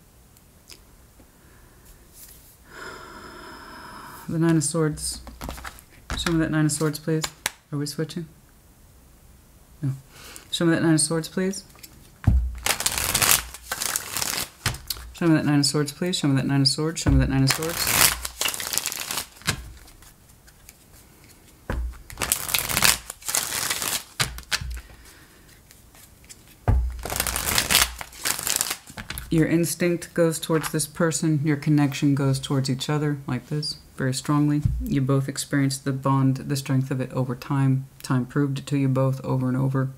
S1: The 9 of Swords. Show me that 9 of Swords, please. Are we switching? No. Show me that 9 of Swords, please. Show me that 9 of Swords, please. Show me that 9 of Swords. Show me that 9 of Swords. Your instinct goes towards this person. Your connection goes towards each other, like this. very strongly. You both experienced the bond, the strength of it over time. Time proved it to you both over and over.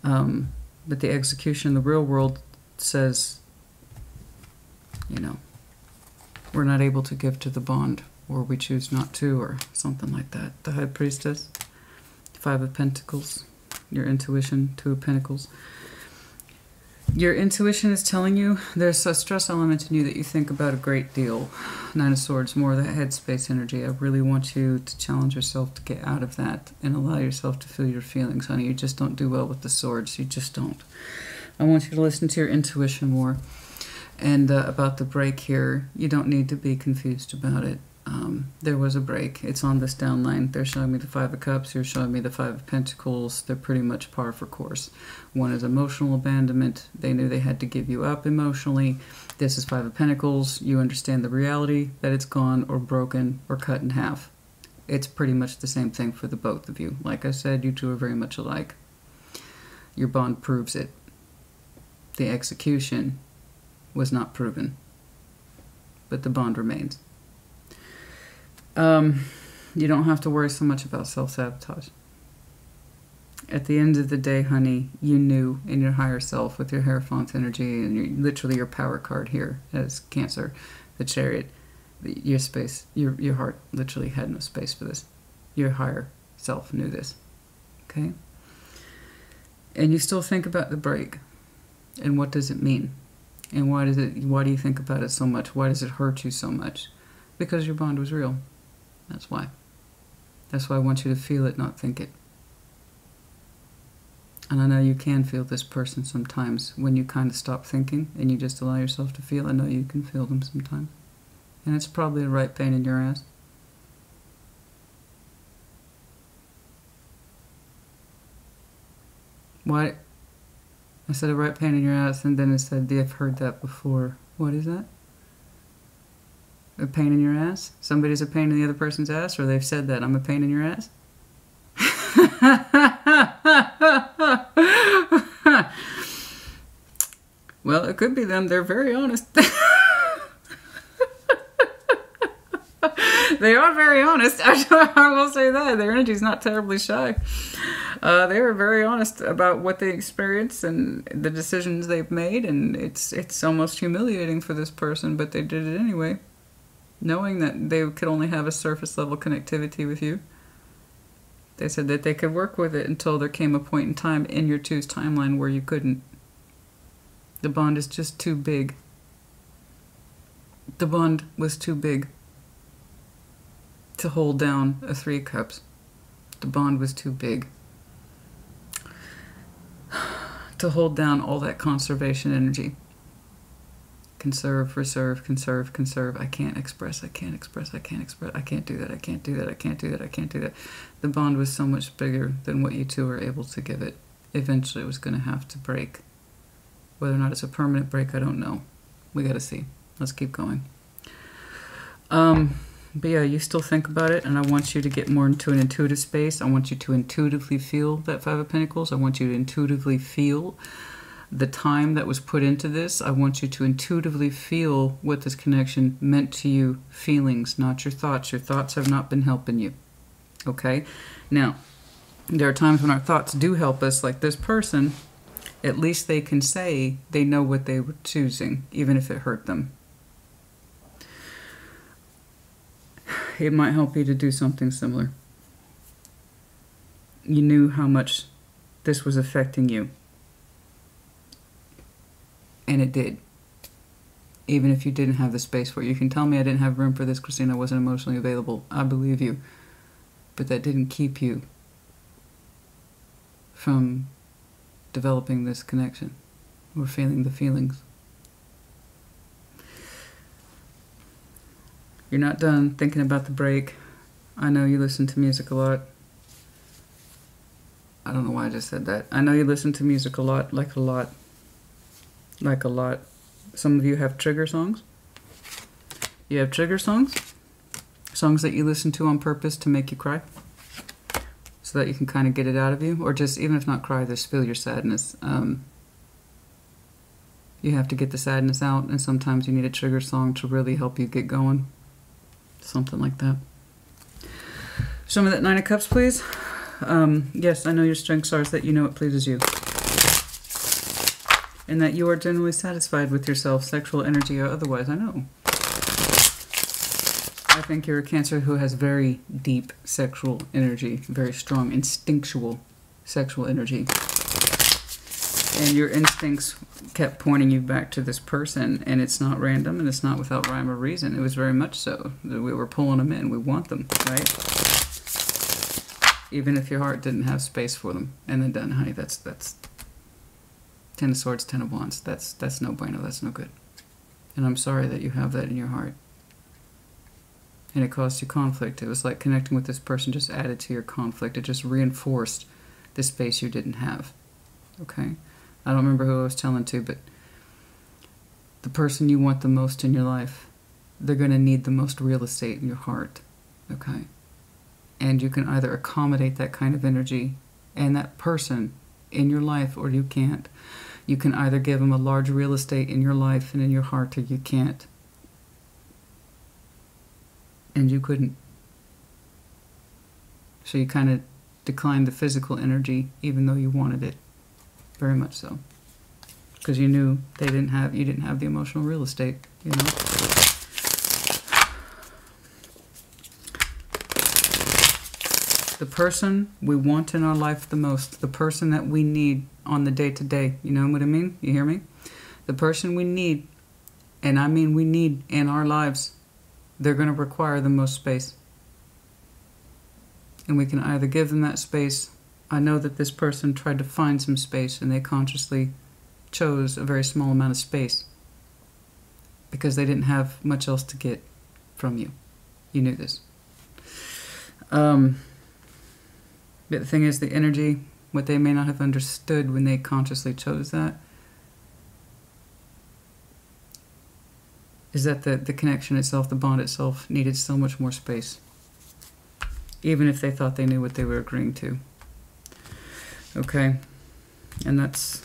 S1: But the execution in the real world says, you know, we're not able to give to the bond, or we choose not to, or something like that. The High Priestess, Five of Pentacles, your intuition, Two of Pentacles. Your intuition is telling you there's a stress element in you that you think about a great deal. Nine of Swords, more of that headspace energy. I really want you to challenge yourself to get out of that and allow yourself to feel your feelings, honey. You just don't do well with the swords. You just don't. I want you to listen to your intuition more. And about the break here, you don't need to be confused about it. There was a break. It's on this down line. They're showing me the Five of Cups. You're showing me the Five of Pentacles. They're pretty much par for course. One is emotional abandonment. They knew they had to give you up emotionally. This is Five of Pentacles. You understand the reality that it's gone or broken or cut in half. It's pretty much the same thing for the both of you. Like I said, you two are very much alike. Your bond proves it. The execution was not proven, but the bond remains. You don't have to worry so much about self-sabotage. At the end of the day, honey, you knew in your higher self with your Hierophant energy and literally your power card here as Cancer, the Chariot, your space, your heart literally had no space for this. Your higher self knew this, okay? And you still think about the break and what does it mean? And why do you think about it so much? Why does it hurt you so much? Because your bond was real. That's why. That's why I want you to feel it, not think it. And I know you can feel this person sometimes when you kind of stop thinking and you just allow yourself to feel. I know you can feel them sometimes. And it's probably a right pain in your ass. What? I said a right pain in your ass, and then it said, I've heard that before. What is that? A pain in your ass? Somebody's a pain in the other person's ass, or they've said that I'm a pain in your ass? Well, it could be them. They're very honest. They are very honest. I will say that. Their energy's not terribly shy. They are very honest about what they experience and the decisions they've made, and it's almost humiliating for this person, but they did it anyway, knowing that they could only have a surface level connectivity with you. They said that they could work with it until there came a point in time in your two's timeline where you couldn't. The bond is just too big. The bond was too big to hold down a Three of Cups. The bond was too big to hold down all that conservation energy. Conserve, reserve, conserve, conserve. I can't express, I can't express, I can't express, I can't do that, I can't do that, I can't do that, I can't do that. The bond was so much bigger than what you two were able to give it. Eventually it was going to have to break. Whether or not it's a permanent break, I don't know. We got to see. Let's keep going. But yeah, you still think about it, and I want you to get more into an intuitive space. I want you to intuitively feel that Five of Pentacles. I want you to intuitively feel the time that was put into this. I want you to intuitively feel what this connection meant to you. Feelings, not your thoughts. Your thoughts have not been helping you. Okay? Now, there are times when our thoughts do help us, like this person. At least they can say they know what they were choosing, even if it hurt them. It might help you to do something similar. You knew how much this was affecting you. And it did. Even if you didn't have the space for it. You can tell me I didn't have room for this, Christine. I wasn't emotionally available. I believe you. But that didn't keep you from developing this connection or feeling the feelings. You're not done thinking about the break. I know you listen to music a lot. I don't know why I just said that. I know you listen to music a lot, like a lot. Like a lot. Some of you have trigger songs. You have trigger songs? Songs that you listen to on purpose to make you cry? So that you can kind of get it out of you? Or just, even if not cry, just feel your sadness. You have to get the sadness out, and sometimes you need a trigger song to really help you get going. Something like that. Show me that Nine of Cups, please. Yes, I know your strengths are that you know what pleases you. And that you are generally satisfied with yourself, sexual energy or otherwise. I know. I think you're a Cancer who has very deep sexual energy, very strong, instinctual sexual energy. And your instincts kept pointing you back to this person, and it's not random, and it's not without rhyme or reason. It was very much so. We were pulling them in. We want them, right? Even if your heart didn't have space for them. And then done, honey, that's Ten of Swords, Ten of Wands. That's no bueno. That's no good. And I'm sorry that you have that in your heart. And it caused you conflict. It was like connecting with this person just added to your conflict. It just reinforced the space you didn't have. Okay? I don't remember who I was telling to, but the person you want the most in your life, they're going to need the most real estate in your heart. Okay? And you can either accommodate that kind of energy and that person in your life, or you can't. You can either give them a large real estate in your life and in your heart, or you can't. And you couldn't. So you kind of declined the physical energy, even though you wanted it. Very much so. Because you knew you didn't have the emotional real estate, you know. The person we want in our life the most, the person that we need on the day-to-day, you know what I mean? You hear me? The person we need, and I mean we need in our lives, they're going to require the most space. And we can either give them that space. I know that this person tried to find some space, and they consciously chose a very small amount of space because they didn't have much else to get from you. You knew this. But the thing is, the energy, what they may not have understood when they consciously chose that, is that the connection itself, the bond itself, needed so much more space. Even if they thought they knew what they were agreeing to. Okay? And that's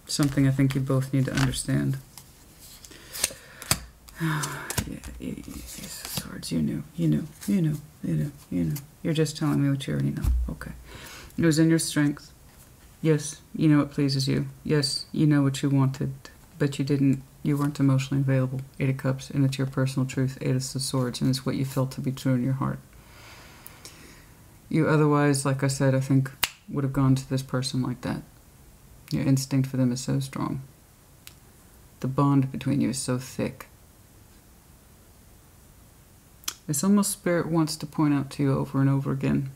S1: something I think you both need to understand. Yeah, Swords, you knew. You're just telling me what you already know. Okay. It was in your strength. Yes, you know what pleases you. Yes, you know what you wanted, but you weren't emotionally available. Eight of Cups, and it's your personal truth. Eight of Swords, and it's what you felt to be true in your heart. You otherwise, like I said, I think would have gone to this person like that. Your instinct for them is so strong. The bond between you is so thick. It's almost Spirit wants to point out to you over and over again.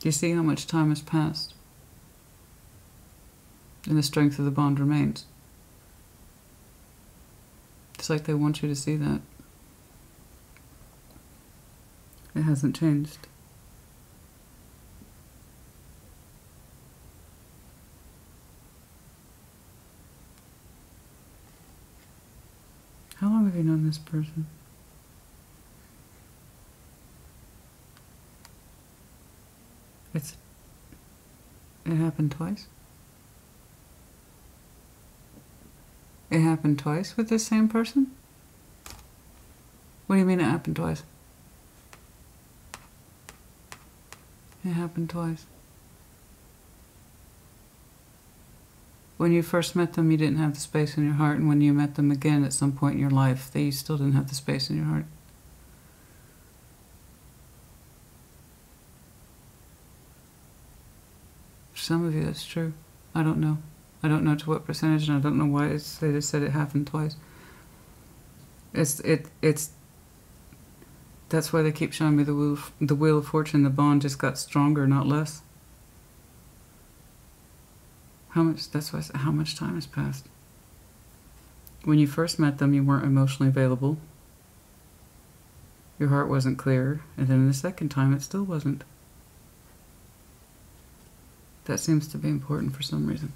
S1: Do you see how much time has passed? And the strength of the bond remains. It's like they want you to see that. It hasn't changed. How long have you known this person? It happened twice? It happened twice with this same person? What do you mean it happened twice? It happened twice. When you first met them, you didn't have the space in your heart, and when you met them again at some point in your life, you still didn't have the space in your heart. For some of you, that's true. I don't know. I don't know to what percentage, and I don't know why they just said it happened twice. That's why they keep showing me the Wheel of Fortune. The bond just got stronger, not less. That's why I said, how much time has passed? When you first met them, you weren't emotionally available. Your heart wasn't clear, and then the second time, it still wasn't. That seems to be important for some reason.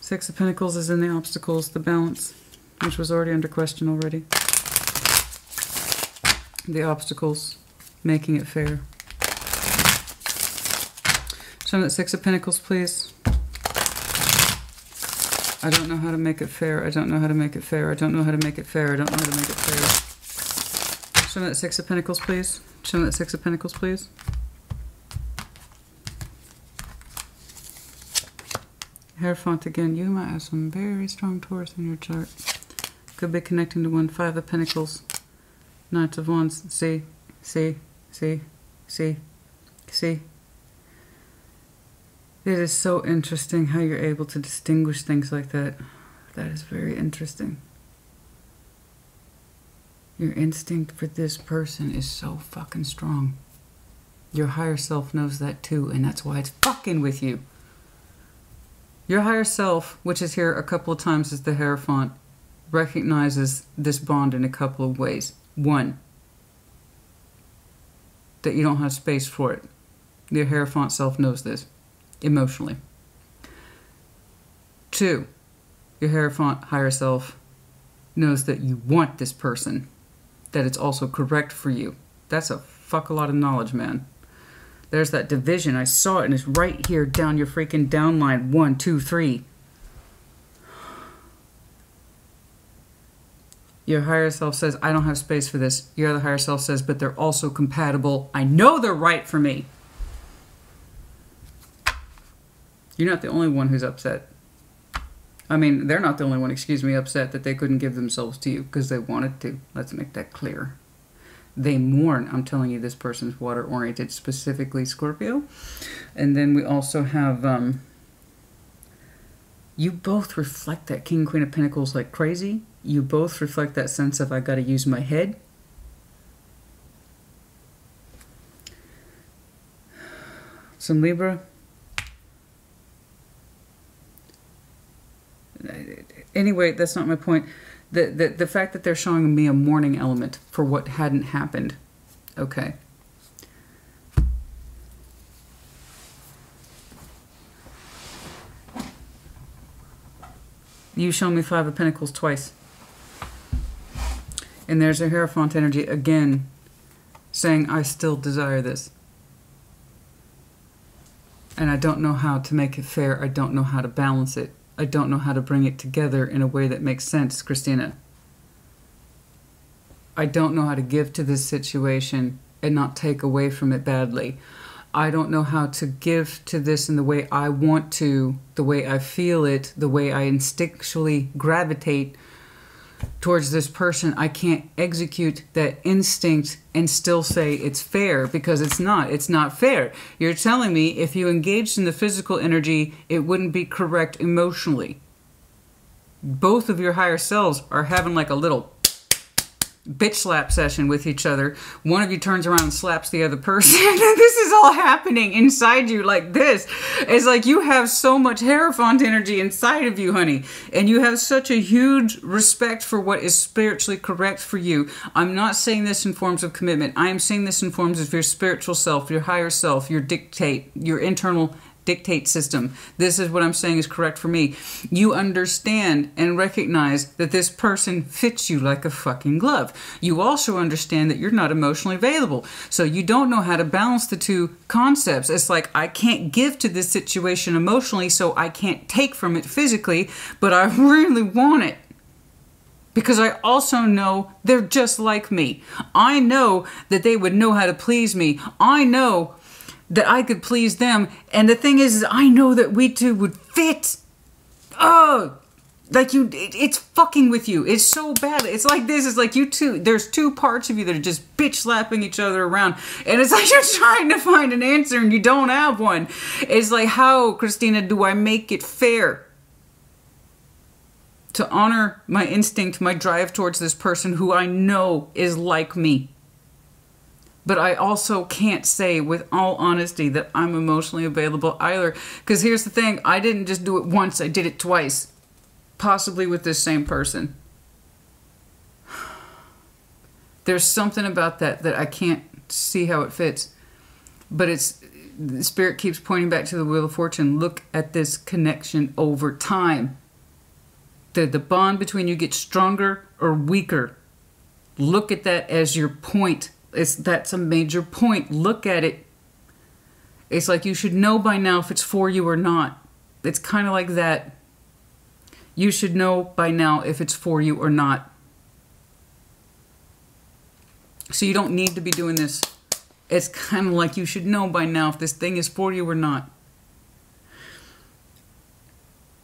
S1: Six of Pentacles is in the obstacles, the balance, which was already under question already. The obstacles, making it fair. Show me that Six of Pentacles, please. I don't know how to make it fair. I don't know how to make it fair. I don't know how to make it fair. I don't know how to make it fair. Show me that Six of Pentacles, please. Show me that Six of Pentacles, please. Hierophant again. You might have some very strong Taurus in your chart. Could be connecting to one. Five of Pentacles. Knights of Wands. See. It is so interesting how you're able to distinguish things like that. That is very interesting. Your instinct for this person is so fucking strong. Your higher self knows that too, and that's why it's fucking with you. Your higher self, which is here a couple of times as the Hierophant, recognizes this bond in a couple of ways. One, that you don't have space for it. Your Hierophant self knows this. Emotionally. Two, your Hierophant higher self knows that you want this person, that it's also correct for you. That's a fuck a lot of knowledge, man. There's that division. I saw it, and it's right here down your freaking downline. 1, 2, 3. Your higher self says, I don't have space for this. Your other higher self says, but they're also compatible. I know they're right for me. You're not the only one who's upset. I mean, they're not the only one, excuse me, upset that they couldn't give themselves to you because they wanted to. Let's make that clear. They mourn. I'm telling you, this person's water-oriented, specifically Scorpio. And then we also have, you both reflect that King, Queen of Pentacles like crazy. You both reflect that sense of, I got to use my head. Some Libra. Anyway, that's not my point. The fact that they're showing me a mourning element for what hadn't happened. Okay. You show me Five of Pentacles twice. And there's a Hierophant energy again saying, I still desire this. And I don't know how to make it fair. I don't know how to balance it. I don't know how to bring it together in a way that makes sense, Christina. I don't know how to give to this situation and not take away from it badly. I don't know how to give to this in the way I want to, the way I feel it, the way I instinctually gravitate towards this person. I can't execute that instinct and still say it's fair, because it's not. It's not fair. You're telling me if you engaged in the physical energy, it wouldn't be correct emotionally. Both of your higher selves are having like a little bitch slap session with each other. One of you turns around and slaps the other person. This is all happening inside you like this. It's like you have so much Hierophant energy inside of you, honey. And you have such a huge respect for what is spiritually correct for you. I'm not saying this in forms of commitment. I am saying this in forms of your spiritual self, your higher self, your dictate, your internal dictate system. This is what I'm saying is correct for me. You understand and recognize that this person fits you like a fucking glove. You also understand that you're not emotionally available. So you don't know how to balance the two concepts. It's like, I can't give to this situation emotionally, so I can't take from it physically, but I really want it. Because I also know they're just like me. I know that they would know how to please me. I know that I could please them. And the thing is I know that we two would fit. Oh, like it's fucking with you. It's so bad. It's like this. It's like you two, there's two parts of you that are just bitch slapping each other around. And it's like you're trying to find an answer and you don't have one. It's like, how, Christina, do I make it fair to honor my instinct, my drive towards this person who I know is like me? But I also can't say with all honesty that I'm emotionally available either. Because here's the thing. I didn't just do it once. I did it twice. Possibly with this same person. There's something about that I can't see how it fits. But the Spirit keeps pointing back to the Wheel of Fortune. Look at this connection over time. The bond between you gets stronger or weaker. Look at that as your point. That's a major point. Look at it. It's like you should know by now if it's for you or not. It's kind of like that. You should know by now if it's for you or not. So you don't need to be doing this. It's kind of like you should know by now if this thing is for you or not.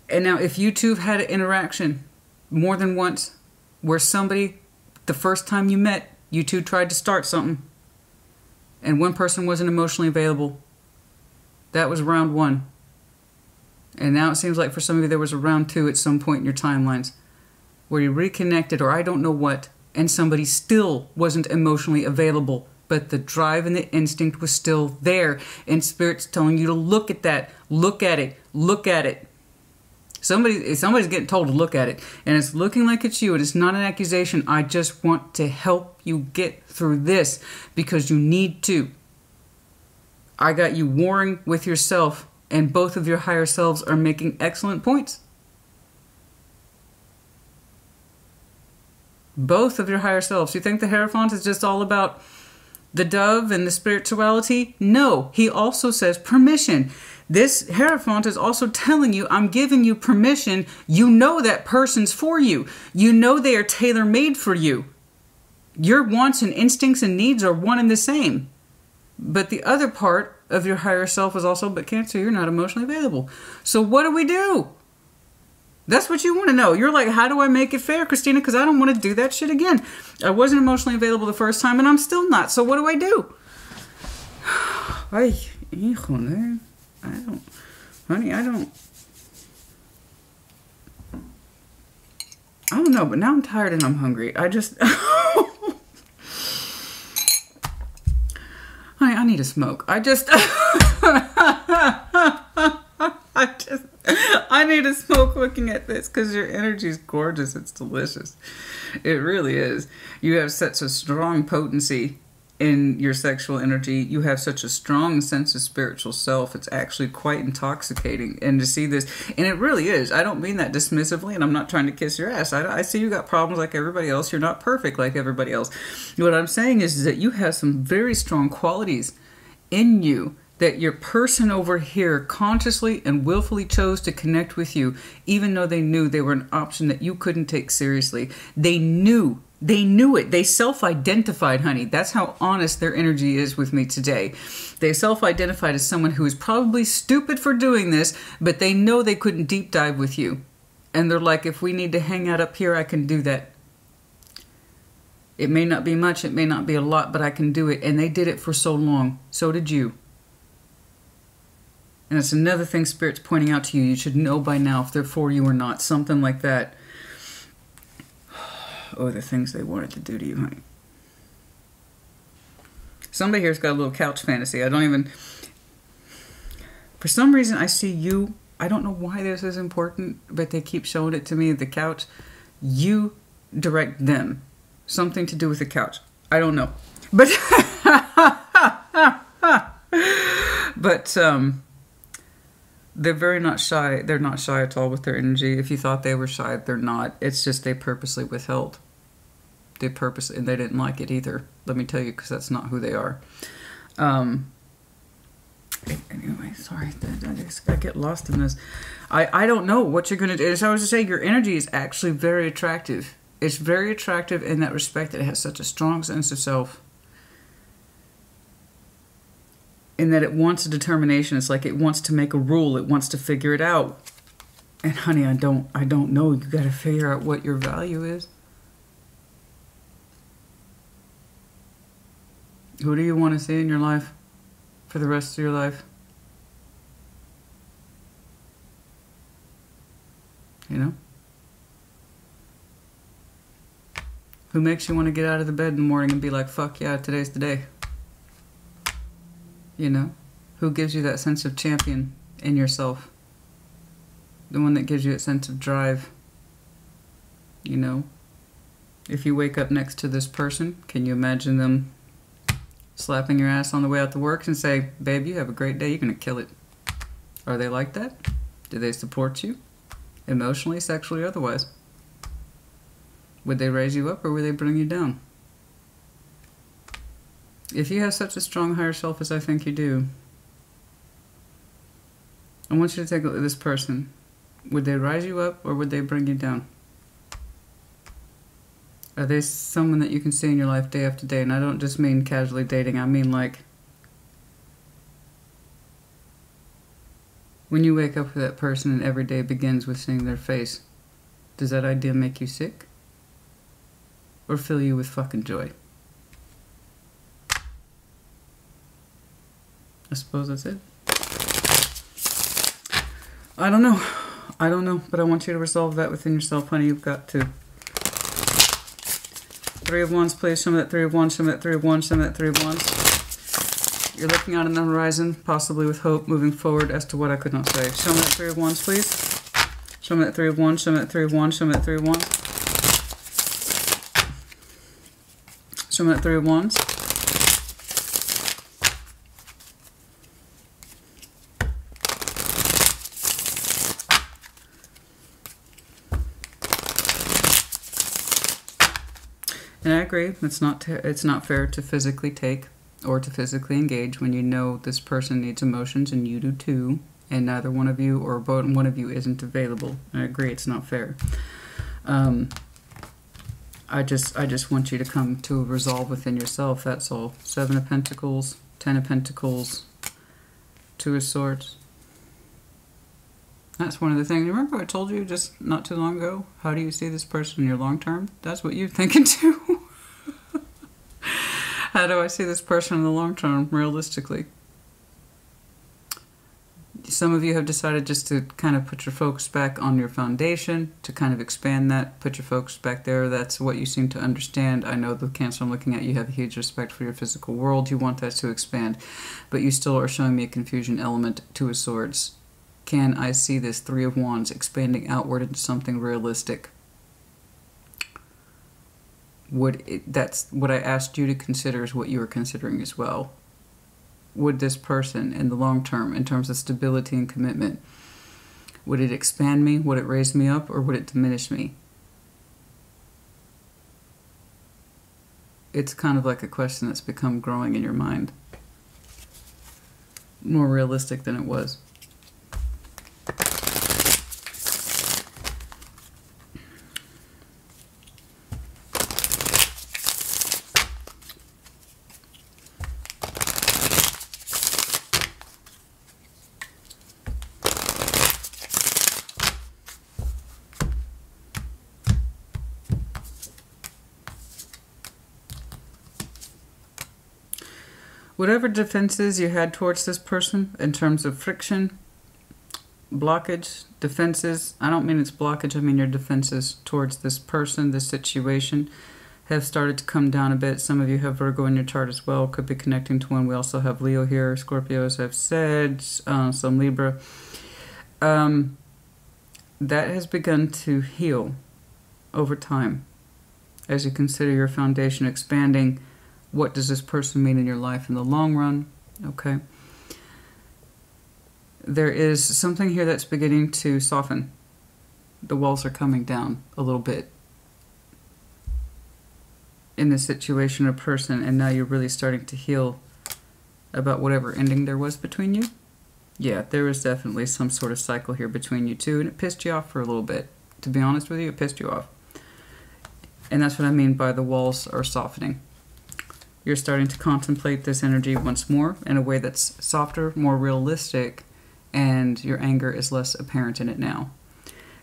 S1: And now if you two have had an interaction more than once where somebody, the first time you met, you two tried to start something and one person wasn't emotionally available, that was round one. And now it seems like for some of you there was a round two at some point in your timelines where you reconnected or I don't know what, and somebody still wasn't emotionally available, but the drive and the instinct was still there, and Spirit's telling you to look at that, look at it, look at it. Somebody's getting told to look at it, and it's looking like it's you, and it's not an accusation. I just want to help you get through this because you need to. I got you warring with yourself, and both of your higher selves are making excellent points. Both of your higher selves. You think the Hierophant is just all about the dove and the spirituality? No, he also says permission. This Hierophant is also telling you, I'm giving you permission. You know that person's for you. You know they are tailor-made for you. Your wants and instincts and needs are one and the same. But the other part of your higher self is also, but Cancer, you're not emotionally available. So what do we do? That's what you want to know. You're like, how do I make it fair, Christina? Because I don't want to do that shit again. I wasn't emotionally available the first time, and I'm still not. So what do I do? I don't know, but now I'm tired and I'm hungry. Honey, I need a smoke. I need a smoke looking at this because your energy is gorgeous. It's delicious. It really is. You have such a strong potency in your sexual energy. You have such a strong sense of spiritual self. It's actually quite intoxicating. And to see this, and it really is. I don't mean that dismissively, and I'm not trying to kiss your ass. I see you got problems like everybody else. You're not perfect like everybody else. What I'm saying is that you have some very strong qualities in you that your person over here consciously and willfully chose to connect with you, even though they knew they were an option that you couldn't take seriously. They knew it. They self-identified, honey. That's how honest their energy is with me today. They self-identified as someone who is probably stupid for doing this, but they know they couldn't deep dive with you. And they're like, if we need to hang out up here, I can do that. It may not be much, it may not be a lot, but I can do it. And they did it for so long. So did you. And it's another thing Spirit's pointing out to you. You should know by now if they're for you or not. Something like that. Oh, the things they wanted to do to you, honey. Somebody here's got a little couch fantasy. I don't even... For some reason, I see you. I don't know why this is important, but they keep showing it to me at the couch. You direct them. Something to do with the couch. I don't know. But... they're very not shy. They're not shy at all with their energy. If you thought they were shy, they're not. It's just they purposely withheld. And they didn't like it either. Let me tell you, because that's not who they are. Anyway, sorry. I get lost in this. I don't know what you're going to do. As I was to say, your energy is actually very attractive. It's very attractive in that respect that it has such a strong sense of self. In that it wants a determination. It's like it wants to make a rule. It wants to figure it out. And honey, I don't know. You got to figure out what your value is. Who do you want to see in your life for the rest of your life? You know? Who makes you want to get out of the bed in the morning and be like, fuck yeah, today's the day? You know, who gives you that sense of champion in yourself? The one that gives you that sense of drive. You know, if you wake up next to this person, can you imagine them slapping your ass on the way out to work and say, babe, you have a great day, you're going to kill it? Are they like that? Do they support you? Emotionally, sexually, otherwise? Would they raise you up or would they bring you down? If you have such a strong higher self as I think you do, I want you to take a look at this person. Would they rise you up or would they bring you down? Are they someone that you can see in your life day after day? And I don't just mean casually dating. I mean like when you wake up with that person and every day begins with seeing their face, does that idea make you sick? Or fill you with fucking joy? I suppose that's it. I don't know. I don't know, but I want you to resolve that within yourself, honey. You've got to. Three of Wands, please. Show me that Three of Wands. Show me that Three of Wands. Show me that Three of Wands. You're looking out on the horizon, possibly with hope, moving forward as to what I could not say. Show me that Three of Wands, please. Show me that Three of Wands. Show me that Three of Wands. Show me that Three of Wands. Show me that Three of Wands. And I agree, it's not fair to physically take or to physically engage when you know this person needs emotions and you do too, and neither one of you or both one of you isn't available. I agree, it's not fair. I just want you to come to a resolve within yourself, that's all. Seven of Pentacles, Ten of Pentacles, Two of Swords. That's one of the things. Remember I told you just not too long ago, how do you see this person in your long term? That's what you're thinking too. How do I see this person in the long term, realistically? Some of you have decided just to kind of put your focus back on your foundation, to kind of expand that, put your focus back there. That's what you seem to understand. I know the Cancer I'm looking at, you have a huge respect for your physical world. You want that to expand. But you still are showing me a confusion element, Two of Swords. Can I see this Three of Wands expanding outward into something realistic? That's what I asked you to consider is what you are considering as well. Would this person in the long term, in terms of stability and commitment, would it expand me? Would it raise me up? Or would it diminish me? It's kind of like a question that's become growing in your mind. More realistic than it was. Whatever defenses you had towards this person in terms of friction, blockage, defenses, I don't mean it's blockage, I mean your defenses towards this person, this situation, have started to come down a bit. Some of you have Virgo in your chart as well, could be connecting to one. We also have Leo here, Scorpio, as I've said, some Libra. That has begun to heal over time as you consider your foundation expanding. What does this person mean in your life in the long run? Okay. There is something here that's beginning to soften. The walls are coming down a little bit in this situation or person, and now you're really starting to heal about whatever ending there was between you. Yeah, there was definitely some sort of cycle here between you two, and it pissed you off for a little bit. To be honest with you, it pissed you off. And that's what I mean by the walls are softening. You're starting to contemplate this energy once more in a way that's softer, more realistic, and your anger is less apparent in it now.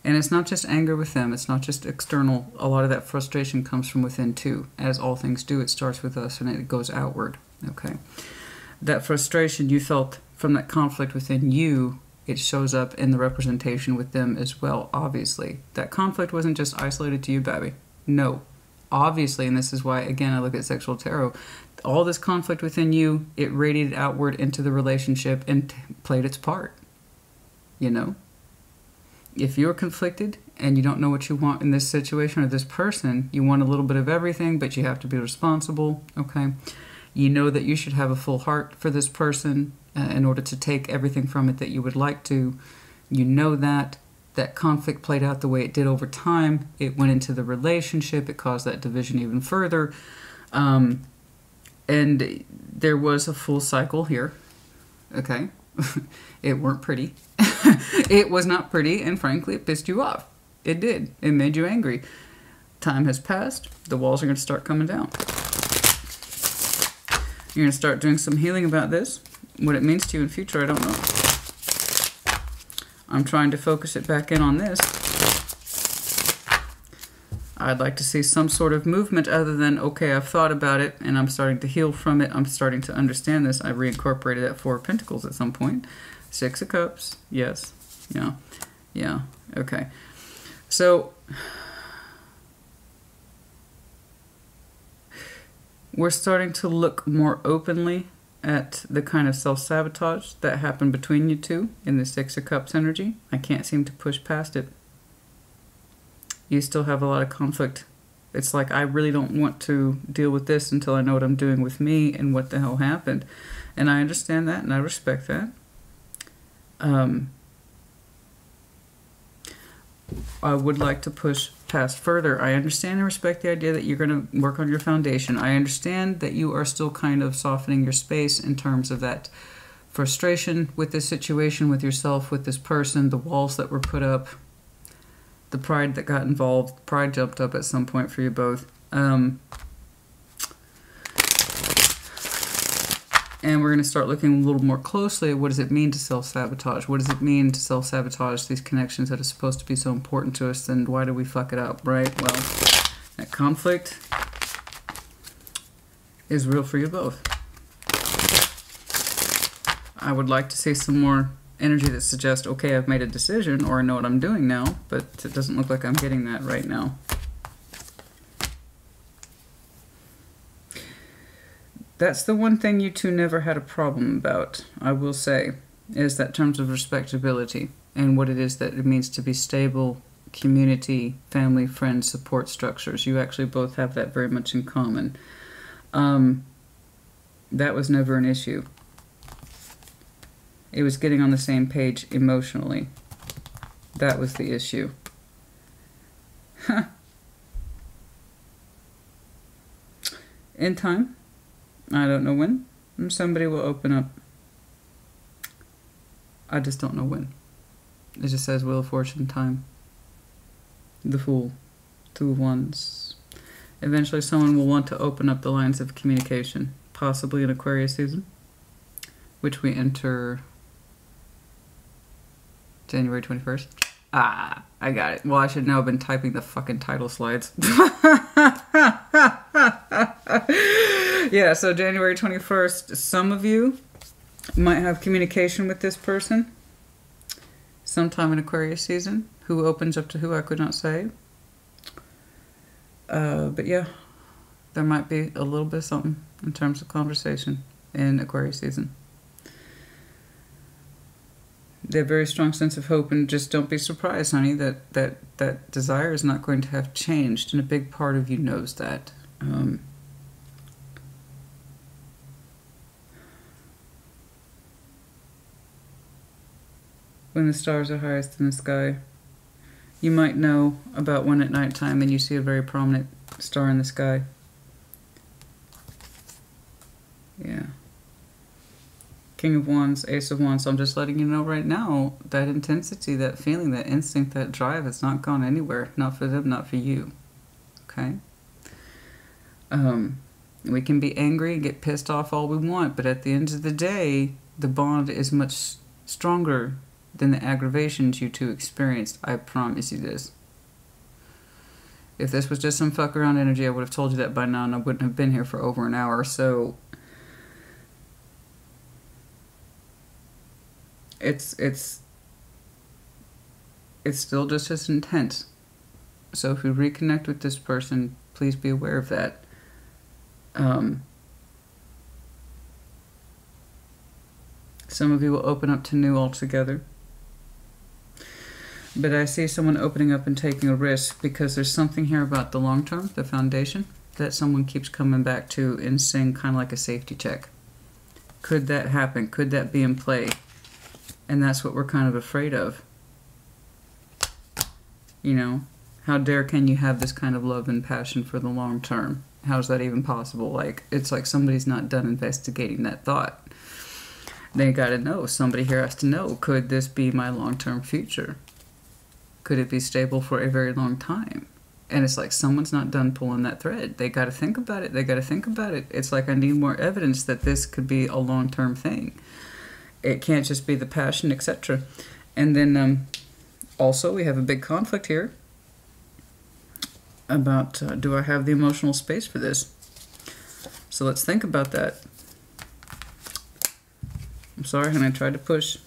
S1: And it's not just anger with them, it's not just external. A lot of that frustration comes from within too. As all things do, it starts with us and it goes outward. Okay. That frustration you felt from that conflict within you, it shows up in the representation with them as well, obviously. That conflict wasn't just isolated to you, baby. No. Obviously, and this is why, again, I look at sexual tarot, all this conflict within you, it radiated outward into the relationship and played its part. You know? If you're conflicted and you don't know what you want in this situation or this person, you want a little bit of everything, but you have to be responsible, okay? You know that you should have a full heart for this person in order to take everything from it that you would like to. You know that. That conflict played out the way it did over time. It went into the relationship. It caused that division even further. And there was a full cycle here. Okay. It weren't pretty. It was not pretty, and frankly, it pissed you off. It did. It made you angry. Time has passed. The walls are going to start coming down. You're going to start doing some healing about this. What it means to you in future, I don't know. I'm trying to focus it back in on this. I'd like to see some sort of movement other than, okay, I've thought about it and I'm starting to heal from it. I'm starting to understand this. I reincorporated that Four of Pentacles at some point. Six of Cups. Yes. Yeah. Yeah. Okay. So we're starting to look more openly at the kind of self-sabotage that happened between you two in the Six of Cups energy. I can't seem to push past it. You still have a lot of conflict. It's like, I really don't want to deal with this until I know what I'm doing with me and what the hell happened. And I understand that and I respect that. I would like to push past further. I understand and respect the idea that you're going to work on your foundation. I understand that you are still kind of softening your space in terms of that frustration with this situation, with yourself, with this person, the walls that were put up, the pride that got involved. Pride jumped up at some point for you both. And we're going to start looking a little more closely at what does it mean to self-sabotage? What does it mean to self-sabotage these connections that are supposed to be so important to us, and why do we fuck it up, right? Well, that conflict is real for you both. I would like to see some more energy that suggests, okay, I've made a decision, or I know what I'm doing now, but it doesn't look like I'm getting that right now. That's the one thing you two never had a problem about, I will say, is that terms of respectability and what it is that it means to be stable, community, family, friends, support structures. You actually both have that very much in common. That was never an issue. It was getting on the same page emotionally. That was the issue. In time, I don't know when, somebody will open up. I just don't know when. It just says Wheel of Fortune, time. The Fool, Two of Wands. Eventually someone will want to open up the lines of communication, possibly in Aquarius season, which we enter January 21st. Ah, I got it. Well, I should now have been typing the fucking title slides. Yeah, so January 21st, some of you might have communication with this person sometime in Aquarius season. Who opens up to who, I could not say. But yeah, there might be a little bit of something in terms of conversation in Aquarius season. They have a very strong sense of hope, and just don't be surprised, honey, that desire is not going to have changed, and a big part of you knows that. When the stars are highest in the sky, you might know about when at nighttime and you see a very prominent star in the sky. Yeah. King of Wands, Ace of Wands. So I'm just letting you know right now, that intensity, that feeling, that instinct, that drive has not gone anywhere. Not for them, not for you. Okay? We can be angry and get pissed off all we want, but at the end of the day, the bond is much stronger than the aggravations you two experienced. I promise you this. If this was just some fuck around energy, I would have told you that by now, and I wouldn't have been here for over an hour. So it's still just as intense. So if you reconnect with this person, please be aware of that. Some of you will open up to new altogether. But I see someone opening up and taking a risk, because there's something here about the long term, the foundation, that someone keeps coming back to and saying kind of like a safety check. Could that happen? Could that be in play? And that's what we're kind of afraid of. You know, how dare can you have this kind of love and passion for the long term? How is that even possible? Like, it's like somebody's not done investigating that thought. They got to know. Somebody here has to know, could this be my long-term future? Could it be stable for a very long time? And it's like someone's not done pulling that thread. They got to think about it. They got to think about it. It's like I need more evidence that this could be a long-term thing. It can't just be the passion, etc. And then also we have a big conflict here about do I have the emotional space for this? So let's think about that. I'm sorry, and I tried to push.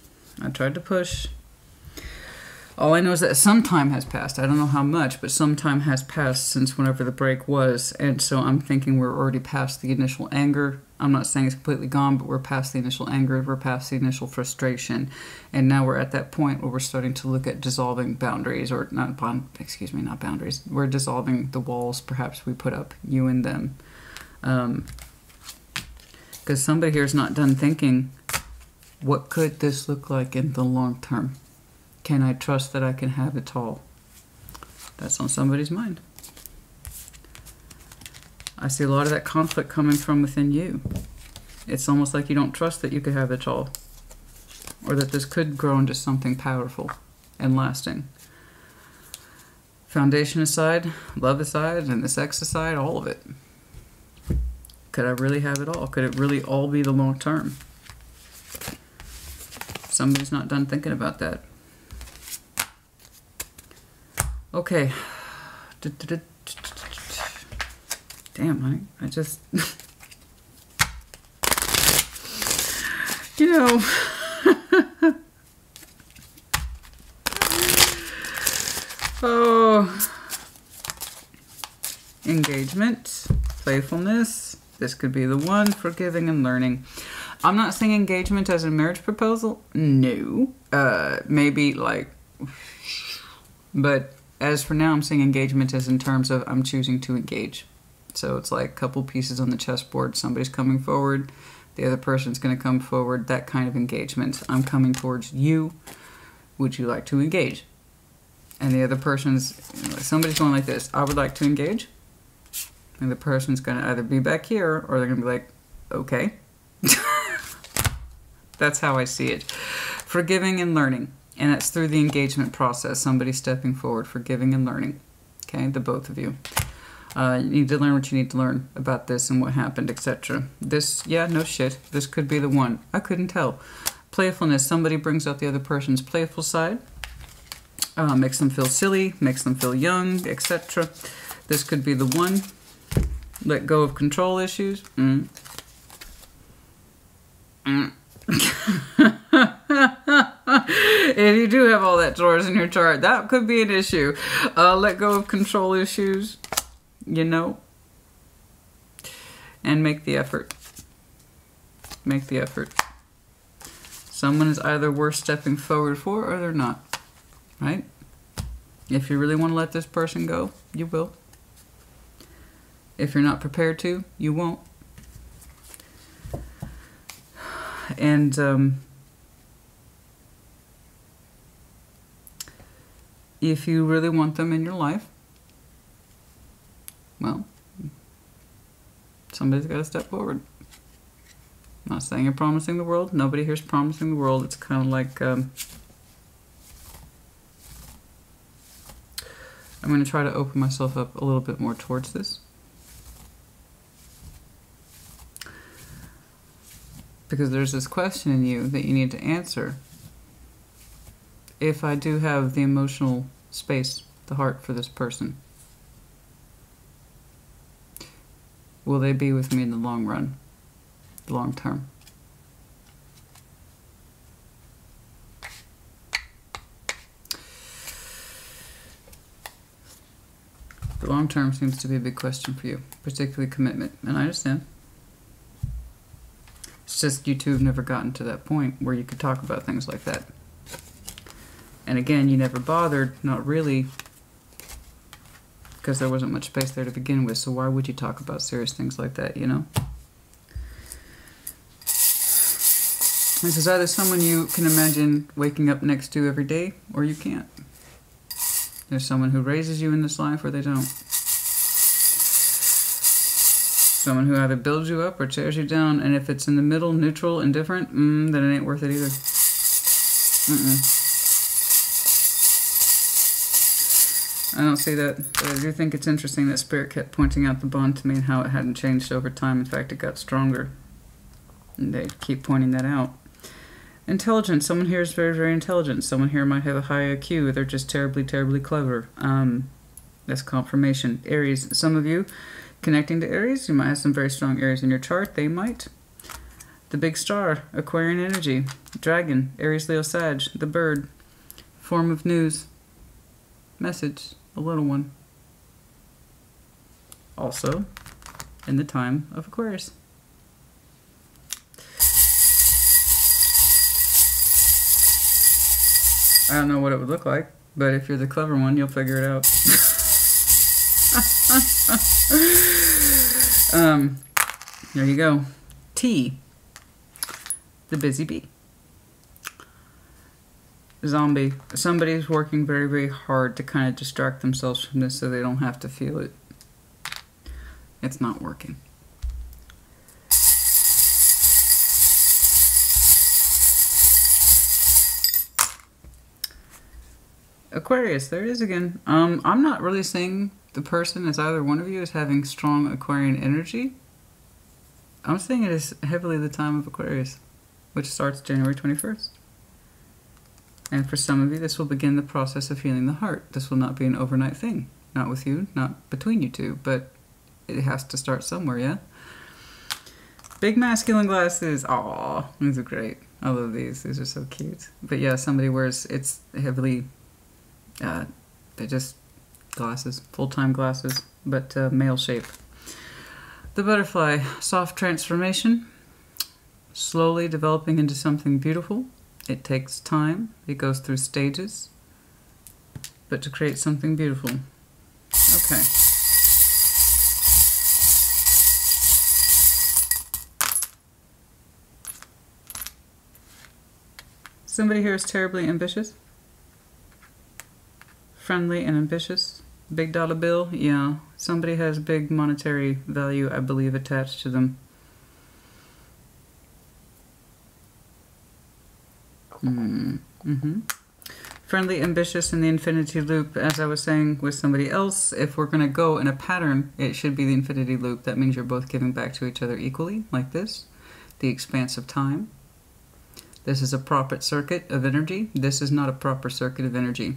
S1: All I know is that some time has passed. I don't know how much, but some time has passed since whenever the break was. And so I'm thinking we're already past the initial anger. I'm not saying it's completely gone, but we're past the initial anger. We're past the initial frustration. And now we're at that point where we're starting to look at dissolving boundaries, or not boundaries. We're dissolving the walls perhaps we put up, you and them. Because somebody here is not done thinking, what could this look like in the long term? Can I trust that I can have it all? That's on somebody's mind. I see a lot of that conflict coming from within you. It's almost like you don't trust that you could have it all, or that this could grow into something powerful and lasting. Foundation aside, love aside, and the sex aside, all of it. Could I really have it all? Could it really all be the long term? Somebody's not done thinking about that. Okay. Damn, honey. I just... you know... oh... engagement, playfulness. This could be the one, forgiving and learning. I'm not saying engagement as a marriage proposal. No. Maybe like... but... as for now, I'm saying engagement as in terms of I'm choosing to engage. So it's like a couple pieces on the chessboard. Somebody's coming forward. The other person's going to come forward. That kind of engagement. I'm coming towards you. Would you like to engage? And the other person's... somebody's going like this. I would like to engage. And the person's going to either be back here or they're going to be like, okay. That's how I see it. Forgiving and learning. And that's through the engagement process. Somebody stepping forward, forgiving and learning. Okay, the both of you. You need to learn what you need to learn about this and what happened, etc. This, yeah, no shit. This could be the one. I couldn't tell. Playfulness. Somebody brings out the other person's playful side. Makes them feel silly, makes them feel young, etc. This could be the one. Let go of control issues. If you do have all that Taurus in your chart, that could be an issue. Let go of control issues, you know, and make the effort. Make the effort. Someone is either worth stepping forward for or they're not, right? If you really want to let this person go, you will. If you're not prepared to, you won't. And if you really want them in your life, well, somebody's got to step forward. I'm not saying you're promising the world. Nobody here's promising the world. It's kind of like... I'm going to try to open myself up a little bit more towards this. Because there's this question in you that you need to answer. If I do have the emotional space, the heart for this person, will they be with me in the long run, the long term? The long term seems to be a big question for you, particularly commitment, and I understand. It's just you two have never gotten to that point where you could talk about things like that. And again, you never bothered, not really, because there wasn't much space there to begin with, so why would you talk about serious things like that, you know? This is either someone you can imagine waking up next to every day, or you can't. There's someone who raises you in this life, or they don't. Someone who either builds you up or tears you down, and if it's in the middle, neutral, indifferent, then it ain't worth it either. I don't see that, but I do think it's interesting that Spirit kept pointing out the bond to me and how it hadn't changed over time. In fact, it got stronger. And they keep pointing that out. Intelligence. Someone here is very, very intelligent. Someone here might have a high IQ. They're just terribly, terribly clever. That's confirmation. Aries. Some of you connecting to Aries, you might have some very strong Aries in your chart. They might. The big star. Aquarian energy. Dragon. Aries, Leo, Sag. The bird. Form of news. Message. A little one. Also, in the time of Aquarius. I don't know what it would look like, but if you're the clever one, you'll figure it out. There you go. T. The busy bee. Zombie. Somebody's working very, very hard to kind of distract themselves from this so they don't have to feel it. It's not working. Aquarius, there it is again. I'm not really saying the person as either one of you is having strong Aquarian energy. I'm saying it is heavily the time of Aquarius, which starts January 21st. And for some of you, this will begin the process of healing the heart. This will not be an overnight thing. Not with you, not between you two, but it has to start somewhere, yeah? Big masculine glasses. Aw, these are great. I love these. These are so cute. But yeah, somebody wears, it's heavily, they're just glasses, full-time glasses, but male shape. The butterfly, soft transformation, slowly developing into something beautiful. It takes time. It goes through stages, but to create something beautiful. Okay. Somebody here is terribly ambitious. Friendly and ambitious. Big dollar bill, yeah. Somebody has big monetary value, I believe, attached to them. Friendly, ambitious, in the infinity loop. As I was saying with somebody else, if we're going to go in a pattern, it should be the infinity loop. That means you're both giving back to each other equally, like this. The expanse of time. This is a proper circuit of energy. This is not a proper circuit of energy.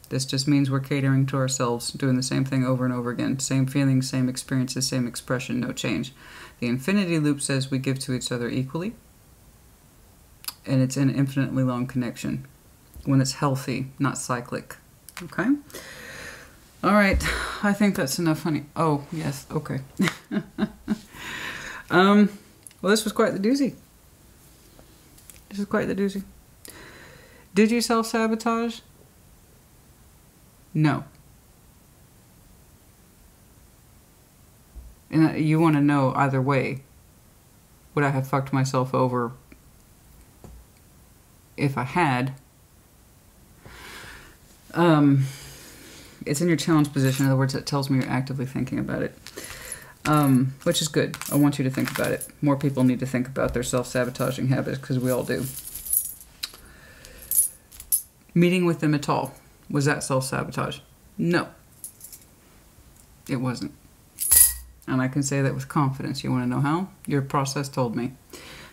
S1: This just means we're catering to ourselves, doing the same thing over and over again. Same feelings, same experiences, same expression, no change. The infinity loop says we give to each other equally. And it's an infinitely long connection. When it's healthy, not cyclic. Okay? Alright, I think that's enough, honey. Oh, yes, okay. Well, this was quite the doozy. This is quite the doozy. Did you self-sabotage? No. And you want to know either way. Would I have fucked myself over if I had? It's in your challenge position. In other words, it tells me you're actively thinking about it. Which is good. I want you to think about it. More people need to think about their self-sabotaging habits, because we all do. Meeting with them at all. Was that self-sabotage? No. It wasn't. And I can say that with confidence. You want to know how? Your process told me.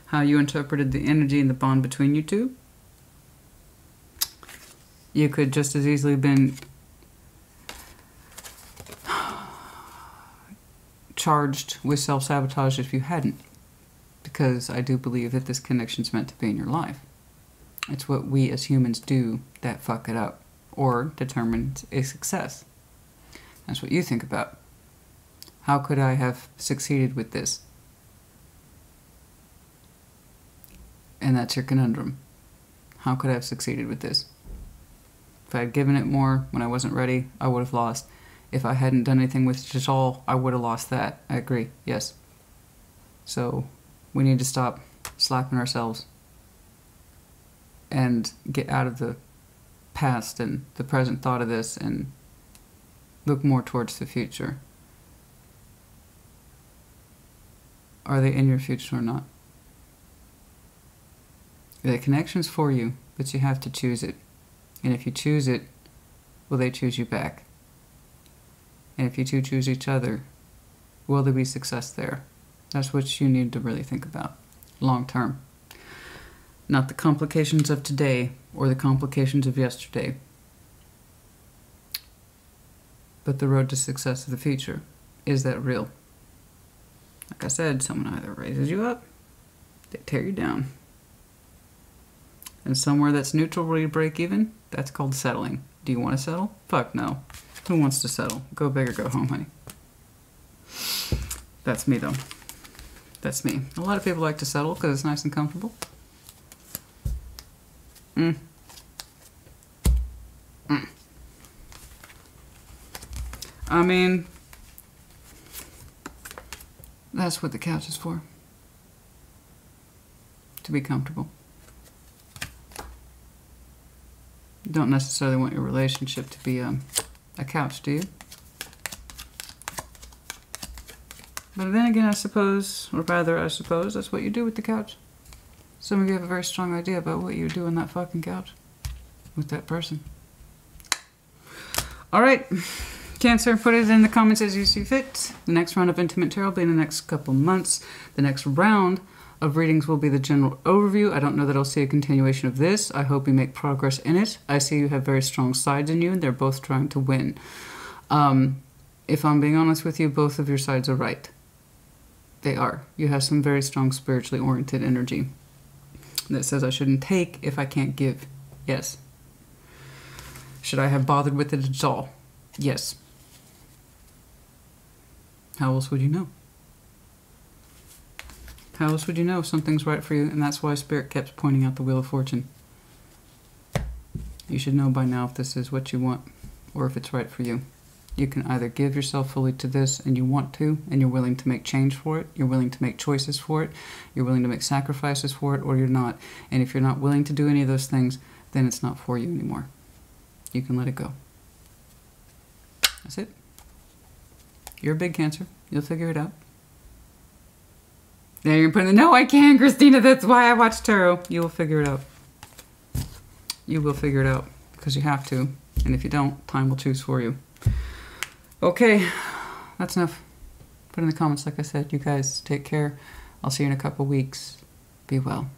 S1: How you interpreted the energy and the bond between you two. You could just as easily have been charged with self-sabotage if you hadn't. Because I do believe that this connection's meant to be in your life. It's what we as humans do that fuck it up. Or determines a success. That's what you think about. How could I have succeeded with this? And that's your conundrum. How could I have succeeded with this? If I had given it more when I wasn't ready, I would have lost. If I hadn't done anything with it at all, I would have lost that. I agree, yes. So, we need to stop slapping ourselves and get out of the past and the present thought of this and look more towards the future. Are they in your future or not? The connection's for you, but you have to choose it. And if you choose it, will they choose you back? And if you two choose each other, will there be success there? That's what you need to really think about long term. Not the complications of today or the complications of yesterday, but the road to success of the future. Is that real? Like I said, someone either raises you up, they tear you down. And somewhere that's neutral where you break even, that's called settling. Do you want to settle? Fuck no. Who wants to settle? Go big or go home, honey. That's me, though. That's me. A lot of people like to settle because it's nice and comfortable. I mean, that's what the couch is for. To be comfortable. You don't necessarily want your relationship to be a couch, do you? But then again, I suppose, or rather, I suppose, that's what you do with the couch. Some of you have a very strong idea about what you do on that fucking couch with that person. All right, Cancer, put it in the comments as you see fit. The next round of Intimate Tarot will be in the next couple months. The next round of readings will be the general overview. I don't know that I'll see a continuation of this. I hope you make progress in it. I see you have very strong sides in you, and they're both trying to win. If I'm being honest with you, both of your sides are right. They are. You have some very strong spiritually oriented energy that says I shouldn't take if I can't give. Yes. Should I have bothered with it at all? Yes. How else would you know? How else would you know if something's right for you? And that's why Spirit kept pointing out the Wheel of Fortune. You should know by now if this is what you want or if it's right for you. You can either give yourself fully to this and you want to, and you're willing to make change for it, you're willing to make choices for it, you're willing to make sacrifices for it, or you're not. And if you're not willing to do any of those things, then it's not for you anymore. You can let it go. That's it. You're a big Cancer. You'll figure it out. Now you're putting the, no, I can't, Christina, that's why I watch tarot. You will figure it out. You will figure it out because you have to. And if you don't, time will choose for you. Okay, that's enough. Put in the comments, like I said. You guys take care. I'll see you in a couple weeks. Be well.